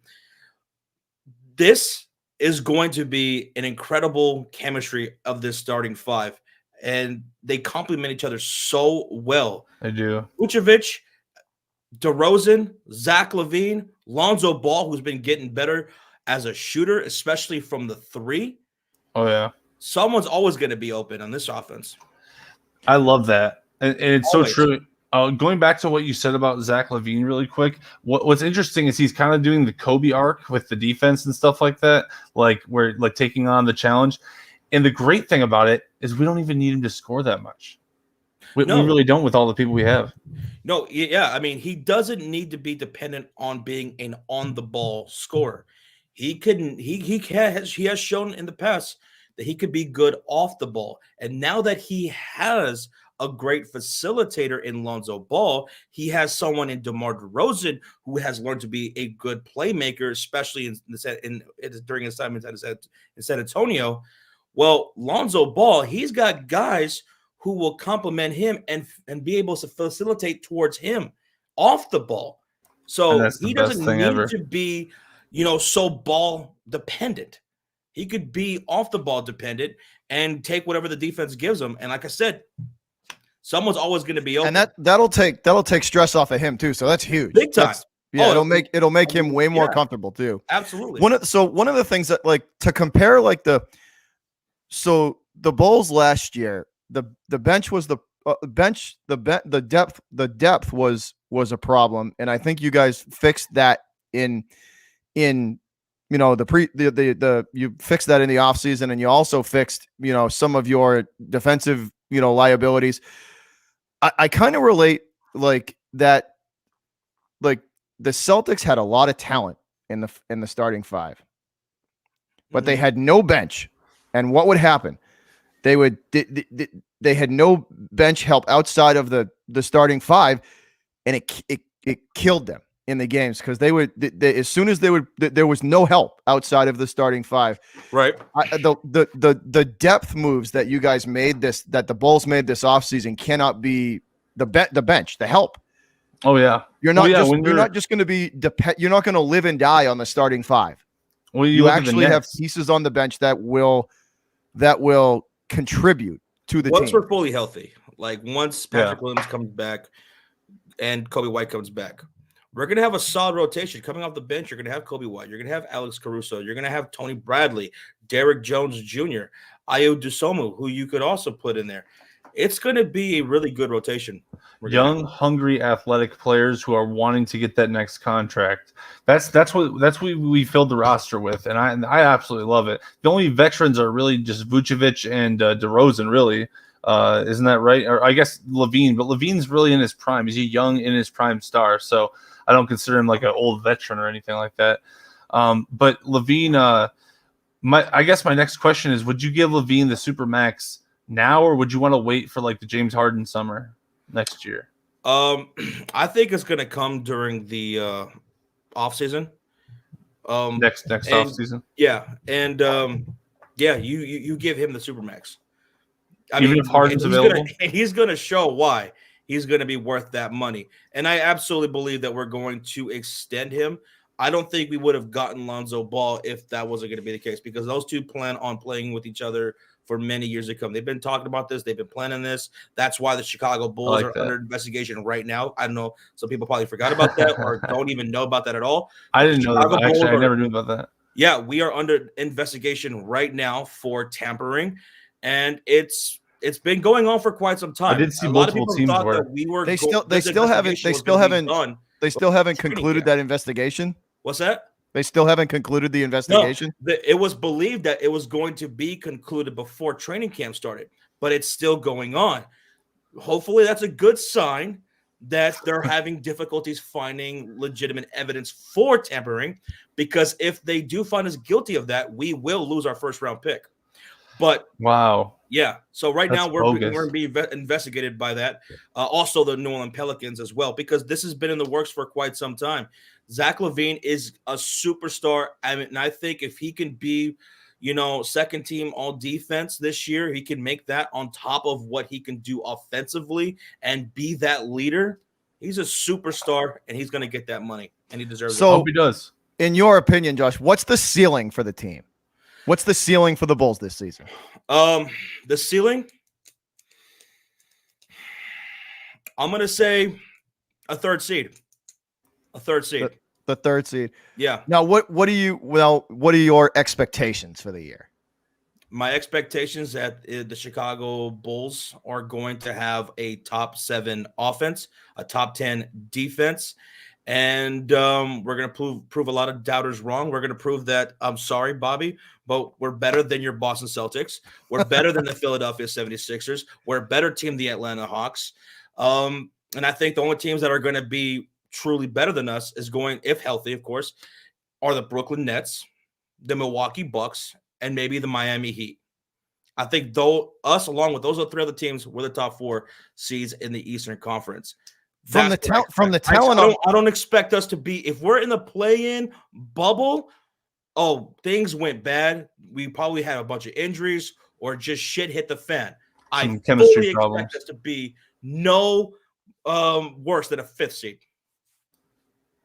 This is going to be an incredible chemistry of this starting 5, and they complement each other so well. They do. Vucevic, DeRozan, Zach LaVine, Lonzo Ball, who's been getting better as a shooter, especially from the 3. Oh, yeah. Someone's always going to be open on this offense. I love that. And it's always so true. Going back to what you said about Zach LaVine really quick, what's interesting is he's kind of doing the Kobe arc with the defense and stuff like that, we're taking on the challenge. And the great thing about it is we don't even need him to score that much. We really don't with all the people we have. No, yeah. I mean, he doesn't need to be dependent on being an on-the-ball scorer. He has shown in the past that he could be good off the ball. And now that he has a great facilitator in Lonzo Ball, he has someone in DeMar DeRozan who has learned to be a good playmaker, especially during his time in San Antonio. Well, Lonzo Ball, he's got guys who will complement him and be able to facilitate towards him off the ball. So he doesn't need to be, so ball dependent. He could be off the ball dependent and take whatever the defense gives him. And like I said, someone's always going to be open. And that'll take stress off of him too. So that's huge. Big time. It'll make him way more comfortable too. Absolutely. One of the things that to compare the Bulls last year, the bench was the depth was a problem, and I think you guys fixed that in you fixed that in the offseason, and you also fixed some of your defensive liabilities. I kind of relate that the Celtics had a lot of talent in the starting 5, but they had no bench, and what would happen? They had no bench help outside of the starting 5, and it killed them in the games because as soon as there was no help outside of the starting 5. Right. The depth moves that you guys made that the Bulls made this offseason cannot be the bench, the help. Oh yeah. You're not you're not just going to be you're not going to live and die on the starting five. Well, you actually have pieces on the bench that will contribute to the once team. We're fully healthy. Like once Patrick Williams comes back and Kobe White comes back, we're going to have a solid rotation. Coming off the bench, you're going to have Kobe White. You're going to have Alex Caruso. You're going to have Tony Bradley, Derrick Jones Jr., Ayo Dosunmu, who you could also put in there. It's going to be a really good rotation. Young, hungry, athletic players who are wanting to get that next contract. That's what we filled the roster with, and I absolutely love it. The only veterans are really just Vucevic and DeRozan, really. Isn't that right? Or I guess Levine, but Levine's really in his prime. He's a young in his prime star, so I don't consider him like an old veteran or anything like that. But Levine, I guess my next question is: would you give Levine the Supermax now, or would you want to wait for like the James Harden summer next year? I think it's going to come during the off season. Next off season. Yeah, and you give him the Supermax. Even if Harden's available, he's going to show why he's going to be worth that money. And I absolutely believe that we're going to extend him. I don't think we would have gotten Lonzo Ball if that wasn't going to be the case, because those two plan on playing with each other for many years to come. They've been talking about this. They've been planning this. That's why the Chicago Bulls are under investigation right now. I don't know. Some people probably forgot about that or don't even know about that at all. I didn't know that. Actually, I never knew about that. Yeah, we are under investigation right now for tampering, and it's been going on for quite some time. I did see multiple teams where they still haven't concluded that investigation. What's that? They still haven't concluded the investigation? No, it was believed that it was going to be concluded before training camp started, but it's still going on. Hopefully that's a good sign that they're having difficulties finding legitimate evidence for tampering, because if they do find us guilty of that, we will lose our first round pick. But wow. Yeah. So right now we're being investigated by that. Also the New Orleans Pelicans as well, because this has been in the works for quite some time. Zach LaVine is a superstar. And I think if he can be, second team all defense this year, he can make that on top of what he can do offensively and be that leader. He's a superstar and he's going to get that money and he deserves it. I hope he does. In your opinion, Josh, what's the ceiling for the team? What's the ceiling for the Bulls this season? The ceiling, I'm going to say a third seed. A third seed. The third seed. Yeah. Now, what are your expectations for the year? My expectations that the Chicago Bulls are going to have a top 7 offense, a top 10 defense, and we're going to prove a lot of doubters wrong. We're going to prove that, I'm sorry, Bobby, but we're better than your Boston Celtics. We're better than the Philadelphia 76ers. We're a better team than the Atlanta Hawks. And I think the only teams that are going to be truly better than us is going, if healthy, of course, are the Brooklyn Nets, the Milwaukee Bucks, and maybe the Miami Heat. I think us, along with those 3 other teams, we're the top 4 seeds in the Eastern Conference. From the talent, I don't expect us to be. If we're in the play-in bubble, things went bad. We probably had a bunch of injuries or just shit hit the fan. I fully expect us to be no worse than a 5th seed.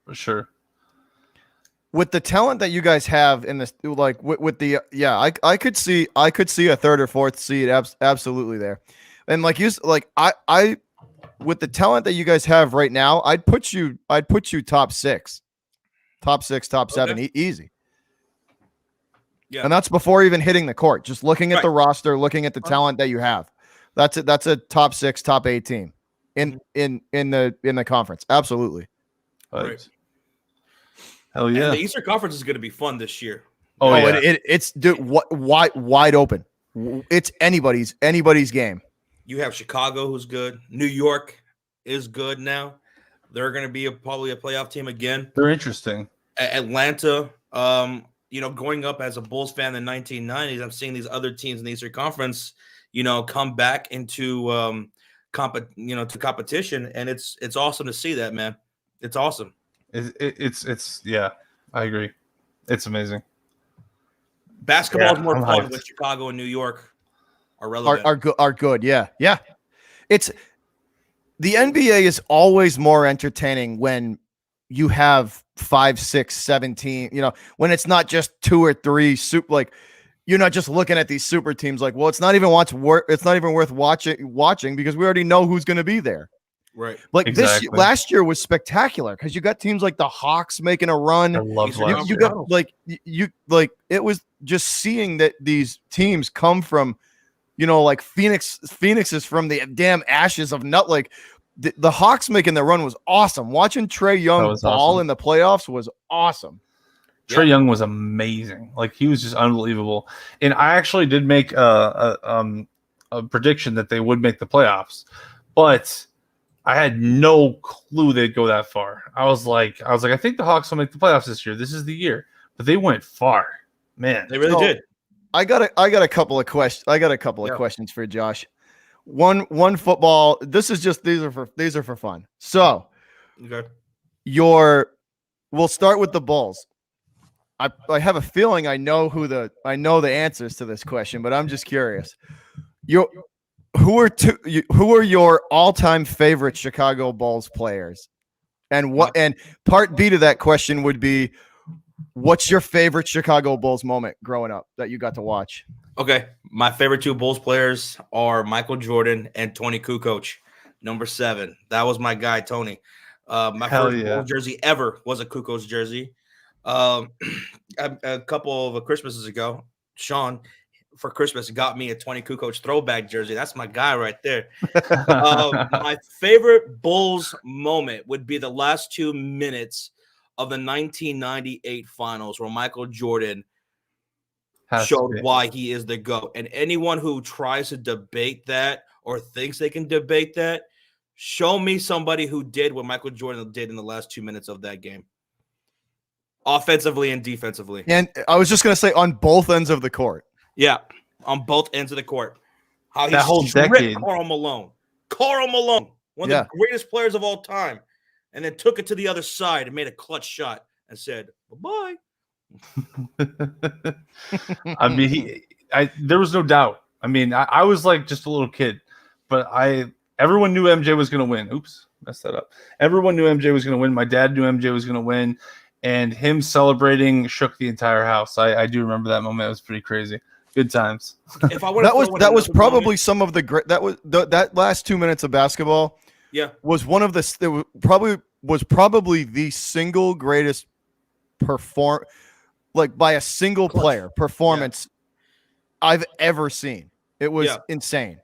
For sure. With the talent that you guys have in this, like I could see a 3rd or 4th seed absolutely there, and I with the talent that you guys have right now, I'd put you top 6, top 7, easy. Yeah, and that's before even hitting the court. Just looking at the roster, looking at the talent that you have, that's a top 6, top 8 team in the conference. Absolutely. Right. Hell yeah! And the Eastern Conference is going to be fun this year. It's wide open. It's anybody's game. You have Chicago, who's good. New York is good now. They're going to be probably a playoff team again. They're interesting. Atlanta, growing up as a Bulls fan in the 1990s, I'm seeing these other teams in the Eastern Conference, come back into to competition, and it's awesome to see that, man. It's awesome. It's yeah, I agree. It's amazing. Basketball is more fun when Chicago and New York are relevant. Are good. Yeah. It's the NBA is always more entertaining when you have 5, 6, 17, when it's not just 2 or 3 like you're not just looking at these super teams like, well, it's not even worth watching because we already know who's going to be there. Right. Like Exactly. last year was spectacular because you got teams like the Hawks making a run. I love you got it was just seeing that these teams come from, like Phoenix is from the damn ashes of like the Hawks making the run was awesome. Watching Trae Young ball awesome. in the playoffs was awesome. Trae Young was amazing. Like, he was just unbelievable. And I actually did make a prediction that they would make the playoffs, but I had no clue they'd go that far. I was like, I think the Hawks will make the playoffs this year. This is the year. But they went far. Man, They really did. I got a couple of questions. I got a couple of questions for Josh. One football. This is just these are for fun. So, Okay. we'll start with the Bulls. I have a feeling I know the answers to this question, but I'm just curious. Who are your all-time favorite Chicago Bulls players? And part B to that question would be, what's your favorite Chicago Bulls moment growing up that you got to watch? Okay. My favorite 2 Bulls players are Michael Jordan and Tony Kukoc, number 7. That was my guy, Tony. My first Bulls jersey ever was a Kukoc jersey. A couple of Christmases ago, Sean, for Christmas, got me a Tony Kukoc throwback jersey. That's my guy right there. My favorite Bulls moment would be the last 2 minutes of the 1998 finals where Michael Jordan showed why he is the GOAT. And anyone who tries to debate that or thinks they can debate that, show me somebody who did what Michael Jordan did in the last 2 minutes of that game, offensively and defensively. And I was just going to say, on both ends of the court. Yeah, on both ends of the court. How he that whole decade. Karl Malone, one of the greatest players of all time, and then took it to the other side and made a clutch shot and said, bye-bye. I mean, there was no doubt. I mean, I was like just a little kid, but everyone knew MJ was going to win. Oops, messed that up. Everyone knew MJ was going to win. My dad knew MJ was going to win, and him celebrating shook the entire house. I do remember that moment. It was pretty crazy. Good times. If I that was probably some of the great. That last 2 minutes of basketball. Yeah, was one of the. It was probably the single greatest by a single player performance I've ever seen. It was insane.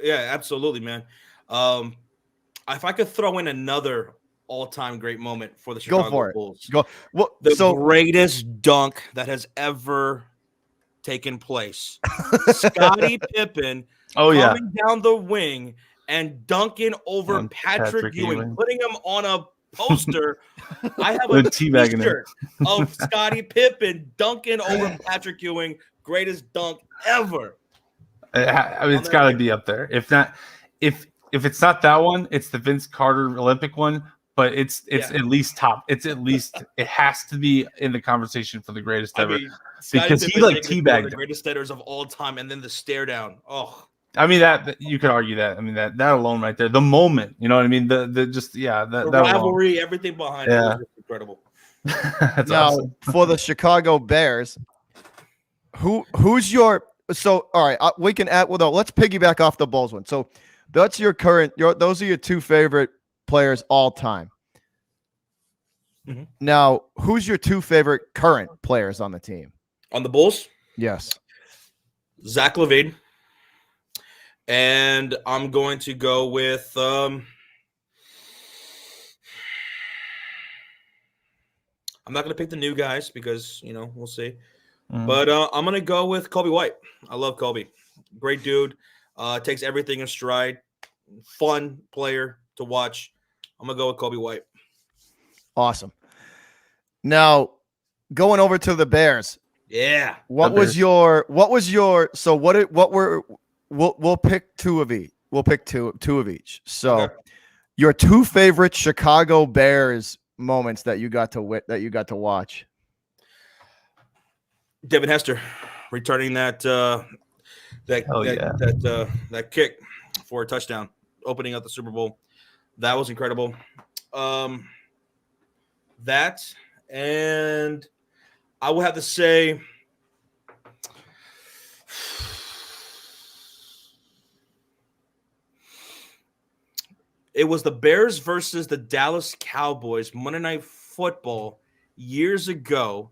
Yeah, absolutely, man. If I could throw in another all-time great moment for the Chicago Bulls, the greatest dunk that has ever taken place. Scottie Pippen coming down the wing and dunking over Patrick Ewing, putting him on a poster. I have a t-shirt of Scottie Pippen dunking over Patrick Ewing. Greatest dunk ever. I mean, it's got to be up there. If it's not that one, it's the Vince Carter Olympic one. But it's at least top. It has to be in the conversation for the greatest ever, because he teabagged the greatest headers of all time, and then the stare down. Oh, I mean, that you could argue that. I mean, that alone right there, the moment, you know what I mean? The rivalry, everything behind it was incredible. That's awesome. For the Chicago Bears, who's your all right? We can add. Well, let's piggyback off the Bulls one. So that's those are your 2 favorite players all time. Mm-hmm. Now, who's your 2 favorite current players on the team? On the Bulls? Yes. Zach LaVine. And I'm going to go with I'm not going to pick the new guys because, we'll see. Mm-hmm. But I'm going to go with Kobe White. I love Kobe. Great dude. Takes everything in stride. Fun player to watch. I'm going to go with Kobe White. Awesome. Now, going over to the Bears. Yeah. We'll pick 2 of each. We'll pick two of each. So, your 2 favorite Chicago Bears moments that you got to watch. Devin Hester returning that kick for a touchdown, opening up the Super Bowl. That was incredible. That, and I would have to say it was the Bears versus the Dallas Cowboys Monday Night Football years ago.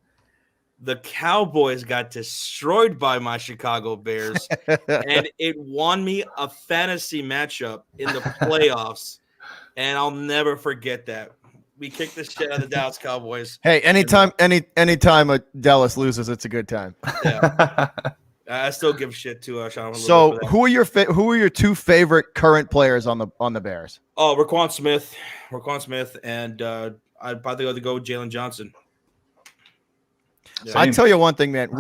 The Cowboys got destroyed by my Chicago Bears, and it won me a fantasy matchup in the playoffs, and I'll never forget that. We kicked the shit out of the Dallas Cowboys. Hey, anytime a Dallas loses, it's a good time. Yeah. I still give shit to Sean. So, who are your two favorite current players on the Bears? Oh, Raquan Smith, and I'd probably have to go with Jalen Johnson. Yeah. I tell you one thing, man.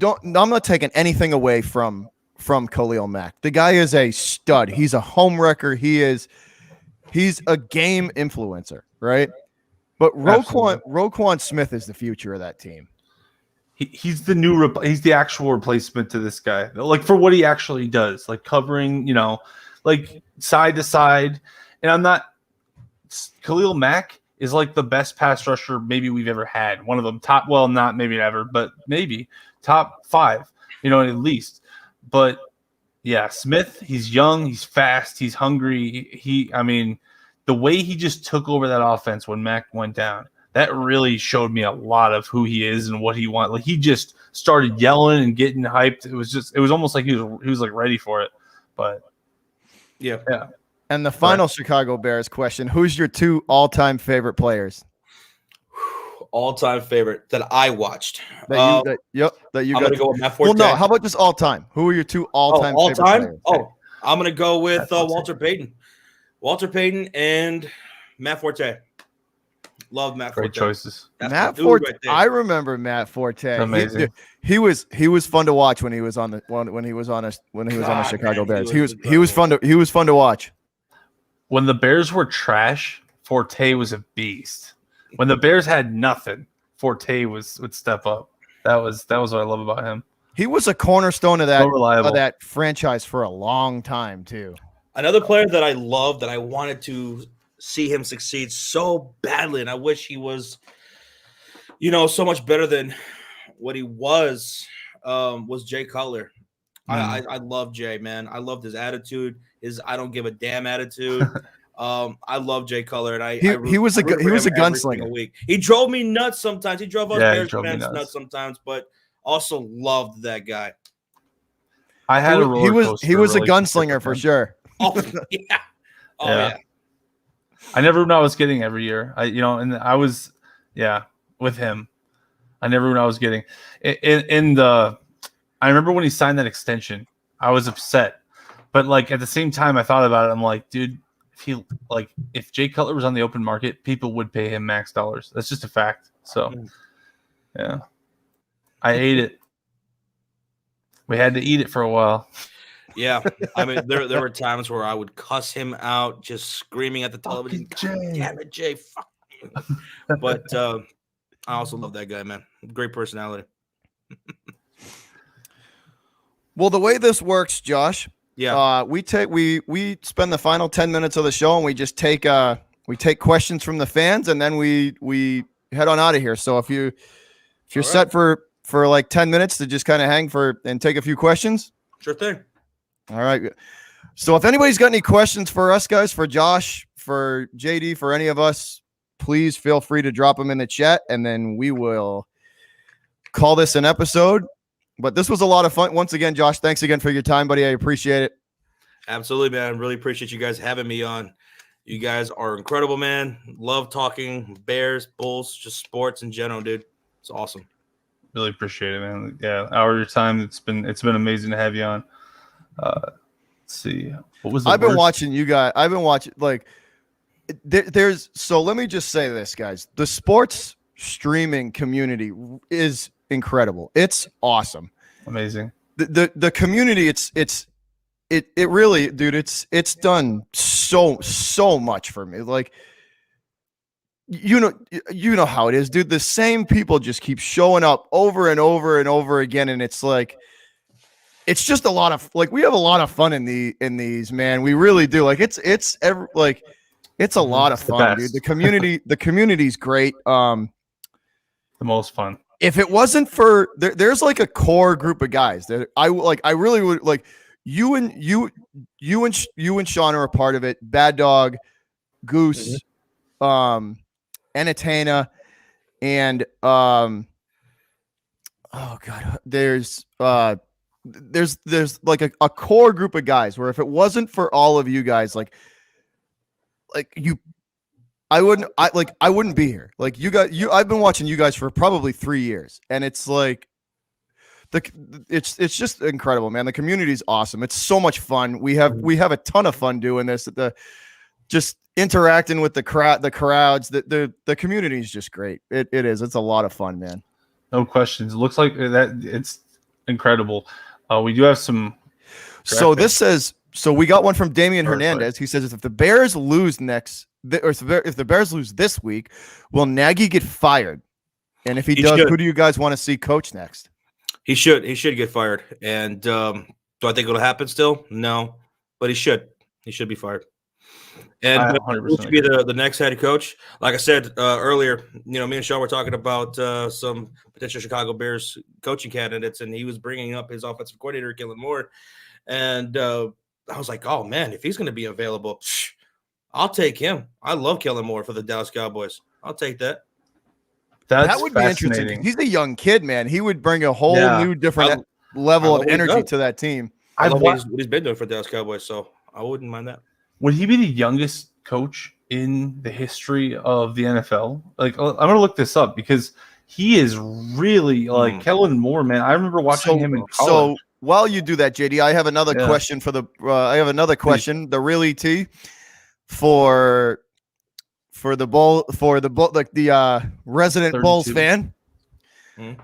I'm not taking anything away from Khalil Mack. The guy is a stud. He's a home wrecker. He's a game influencer, right? But Roquan Smith is the future of that team. He's the actual replacement to this guy, like for what he actually does, like covering, like side to side. And Khalil Mack is like the best pass rusher maybe we've ever had. One of them not maybe ever, but maybe top 5, at least. But yeah, Smith, he's young, he's fast, he's hungry. The way he just took over that offense when Mack went down, that really showed me a lot of who he is and what he wants. Like he just started yelling and getting hyped. It was almost like he was like ready for it. But yeah. And the final Chicago Bears question: who's your 2 all-time favorite players? All-time favorite that I watched. That you I'm got gonna go with Matt Forte. Well, no. How about just all-time? Who are your 2 all-time favorite players? Oh, I'm gonna go with Walter Payton. Walter Payton and Matt Forte. Love Matt Forte. Great choices. Matt Forte. Right, I remember Matt Forte. Amazing. He was fun to watch when he was on the Chicago Bears. He was fun to watch. When the Bears were trash, Forte was a beast. When the Bears had nothing, Forte would step up. That was what I love about him. He was a cornerstone of that franchise for a long time too. Another player that I love, that I wanted to see him succeed so badly, and I wish he was, so much better than what he was Jay Cutler. I love Jay, man. I loved his attitude, his I don't give a damn attitude. I love Jay Cutler, and he was a gunslinger. Week. He drove me nuts sometimes. He drove us Bears fans nuts sometimes, but also loved that guy. I had he was a gunslinger for sure. Oh yeah. Oh yeah. I never knew I was getting every year. I was with him. I never knew I was getting I remember when he signed that extension, I was upset. But like at the same time I thought about it, I'm like, dude, if Jay Cutler was on the open market, people would pay him max dollars. That's just a fact. So yeah. I ate it. We had to eat it for a while. Yeah, there were times where I would cuss him out, just screaming at the television. Damn it, Jay! Fuck you. But I also love that guy, man. Great personality. Well, the way this works, Josh. Yeah. We spend the final 10 minutes of the show and we just take questions from the fans and then we head on out of here. So if you're set for like 10 minutes to just kind of hang and take a few questions. Sure thing. All right. So if anybody's got any questions for us guys, for Josh, for JD, for any of us, please feel free to drop them in the chat and then we will call this an episode. But this was a lot of fun. Once again, Josh, thanks again for your time, buddy. I appreciate it. Absolutely, man. Really appreciate you guys having me on. You guys are incredible, man. Love talking Bears, Bulls, just sports in general, dude. It's awesome. Really appreciate it, man. Yeah, hour of your time. It's been amazing to have you on. Let's see. What was I've been watching you guys. I've been watching so let me just say this, guys. The sports streaming community is incredible. It's awesome. Amazing. The community, it really, dude, it's done so much for me. Like, you know how it is, dude. The same people just keep showing up over and over and over again. And it's like, it's just a lot of we have a lot of fun in these, man. We really do. It's a lot of fun, dude. The community's great. The most fun. If it wasn't for there's like a core group of guys that I really would like. You and Sean are a part of it. Bad Dog, Goose, Entertainer, and oh god, there's like a core group of guys where if it wasn't for all of you guys, I wouldn't be here. I've been watching you guys for probably 3 years, and it's like it's just incredible, man. The community's awesome. It's so much fun. We have a ton of fun doing this. Just interacting with the crowds. The community is just great. It is. It's a lot of fun, man. No questions. It looks like that. It's incredible. We do have some. So this says. So we got one from Damian Hernandez. He says if the Bears lose if the Bears lose this week, will Nagy get fired? And if he does, who do you guys want to see coach next? He should get fired. And do I think it'll happen still? No, but he should. He should be fired. And who should be the next head coach? Like I said earlier, me and Sean were talking about some potential Chicago Bears coaching candidates, and he was bringing up his offensive coordinator, Kellen Moore. And I was like, oh, man, if he's going to be available, I'll take him. I love Kellen Moore for the Dallas Cowboys. I'll take that. That would be interesting. He's a young kid, man. He would bring a whole new different level of energy to that team. I love what he's been doing for Dallas Cowboys, so I wouldn't mind that. Would he be the youngest coach in the history of the NFL? I'm going to look this up because he is really Kellen Moore, man. I remember watching him in college. So while you do that, JD, I have another question for the the real ET for the resident 32. Bulls fan.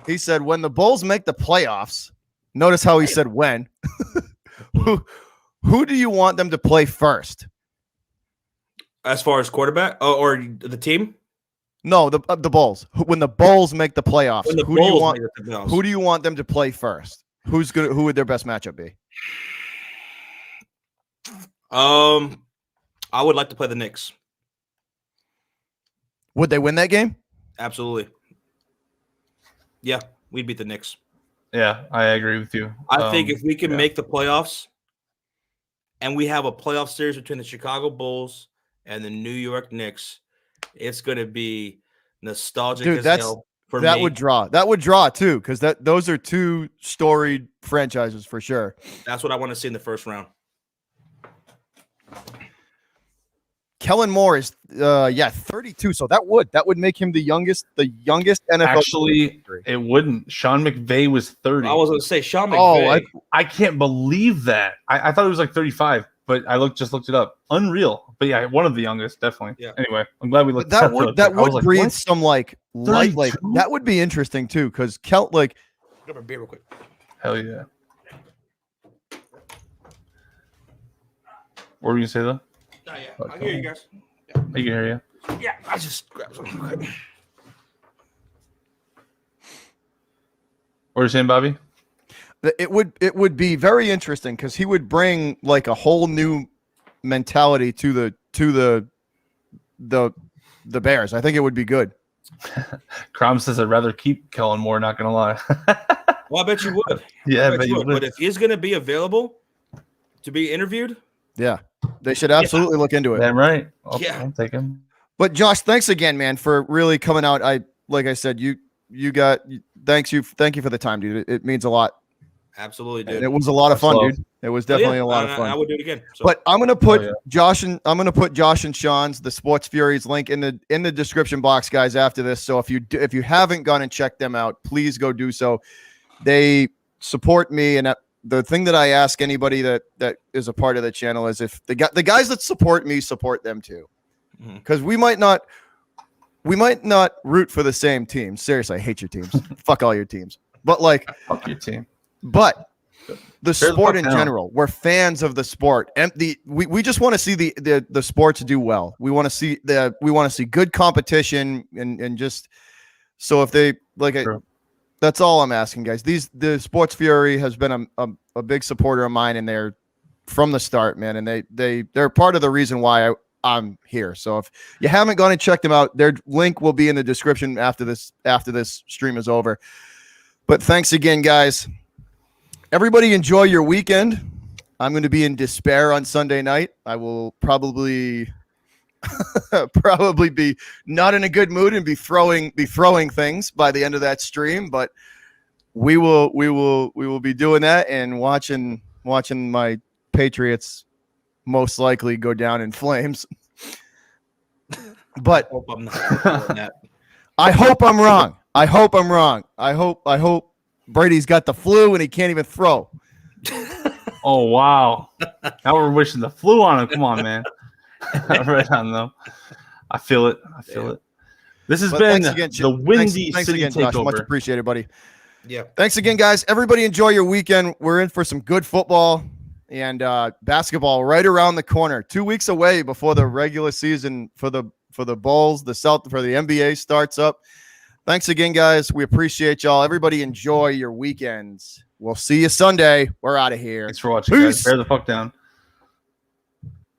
He said when the Bulls make the playoffs, notice how he said when. Who do you want them to play first? As far as quarterback or the team? No, the Bulls. When the Bulls make the playoffs, who do you want them to play first? Who would their best matchup be? I would like to play the Knicks. Would they win that game? Absolutely. Yeah, we'd beat the Knicks. Yeah, I agree with you. I think if we can make the playoffs and we have a playoff series between the Chicago Bulls and the New York Knicks, it's going to be nostalgic as hell for me. That would draw too, because those are two storied franchises for sure. That's what I want to see in the first round. Kellen Moore is 32, so that would make him the youngest NFL. Actually, it wouldn't. Sean McVay was 30. I was going to say Sean McVay. Oh, I can't believe that. I thought it was like 35, but I just looked it up. Unreal. But yeah, one of the youngest, definitely. Yeah. Anyway, I'm glad we looked that would breathe some light. That would be interesting too, because grab a beer real quick. Hell yeah. What were you gonna say though? Oh, yeah. I can hear you guys. Yeah. I can hear you. Yeah, I just grabbed something quick. What are you saying, Bobby? It would be very interesting because he would bring like a whole new mentality to the Bears. I think it would be good. Crom says I'd rather keep Kellen Moore, not gonna lie. Well, I bet you would. Yeah, I bet you would. But if he's gonna be available to be interviewed, yeah, they should absolutely look into it. Damn right. I'll take him. But Josh, thanks again, man, for really coming out. Like I said, thank you for the time, dude. It means a lot. Absolutely, dude. And it was a lot of fun, dude. It was definitely a lot of fun. I would do it again. So. But I'm gonna put Josh and Sean's the Sports Furies link in the description box, guys. After this, so if you haven't gone and checked them out, please go do so. They support me, and the thing that I ask anybody that is a part of the channel is if the guys that support me support them too, because we might not root for the same team. Seriously, I hate your teams. Fuck all your teams. But fuck your team. But the sport in general, we're fans of the sport, and we just want to see the sports do well. We want to see good competition, and just so if they That's all I'm asking, guys. The Sports Fury has been a big supporter of mine, and they're from the start, man. And they're part of the reason why I'm here. So if you haven't gone and checked them out, their link will be in the description after this stream is over. But thanks again, guys. Everybody enjoy your weekend. I'm going to be in despair on Sunday night. I will probably be not in a good mood and be throwing things by the end of that stream, but we will be doing that and watching my Patriots most likely go down in flames. But I hope I'm not doing that. I hope I'm wrong. I hope Brady's got the flu and he can't even throw. Oh wow! Now we're wishing the flu on him. Come on, man. Right on them. I feel it. This has been the Windy City again, Takeover. Josh. Much appreciated, buddy. Yeah. Thanks again, guys. Everybody enjoy your weekend. We're in for some good football and basketball right around the corner. 2 weeks away before the regular season for the Bulls, for the NBA starts up. Thanks again, guys. We appreciate y'all. Everybody enjoy your weekends. We'll see you Sunday. We're out of here. Thanks for watching, guys. Bear the fuck down.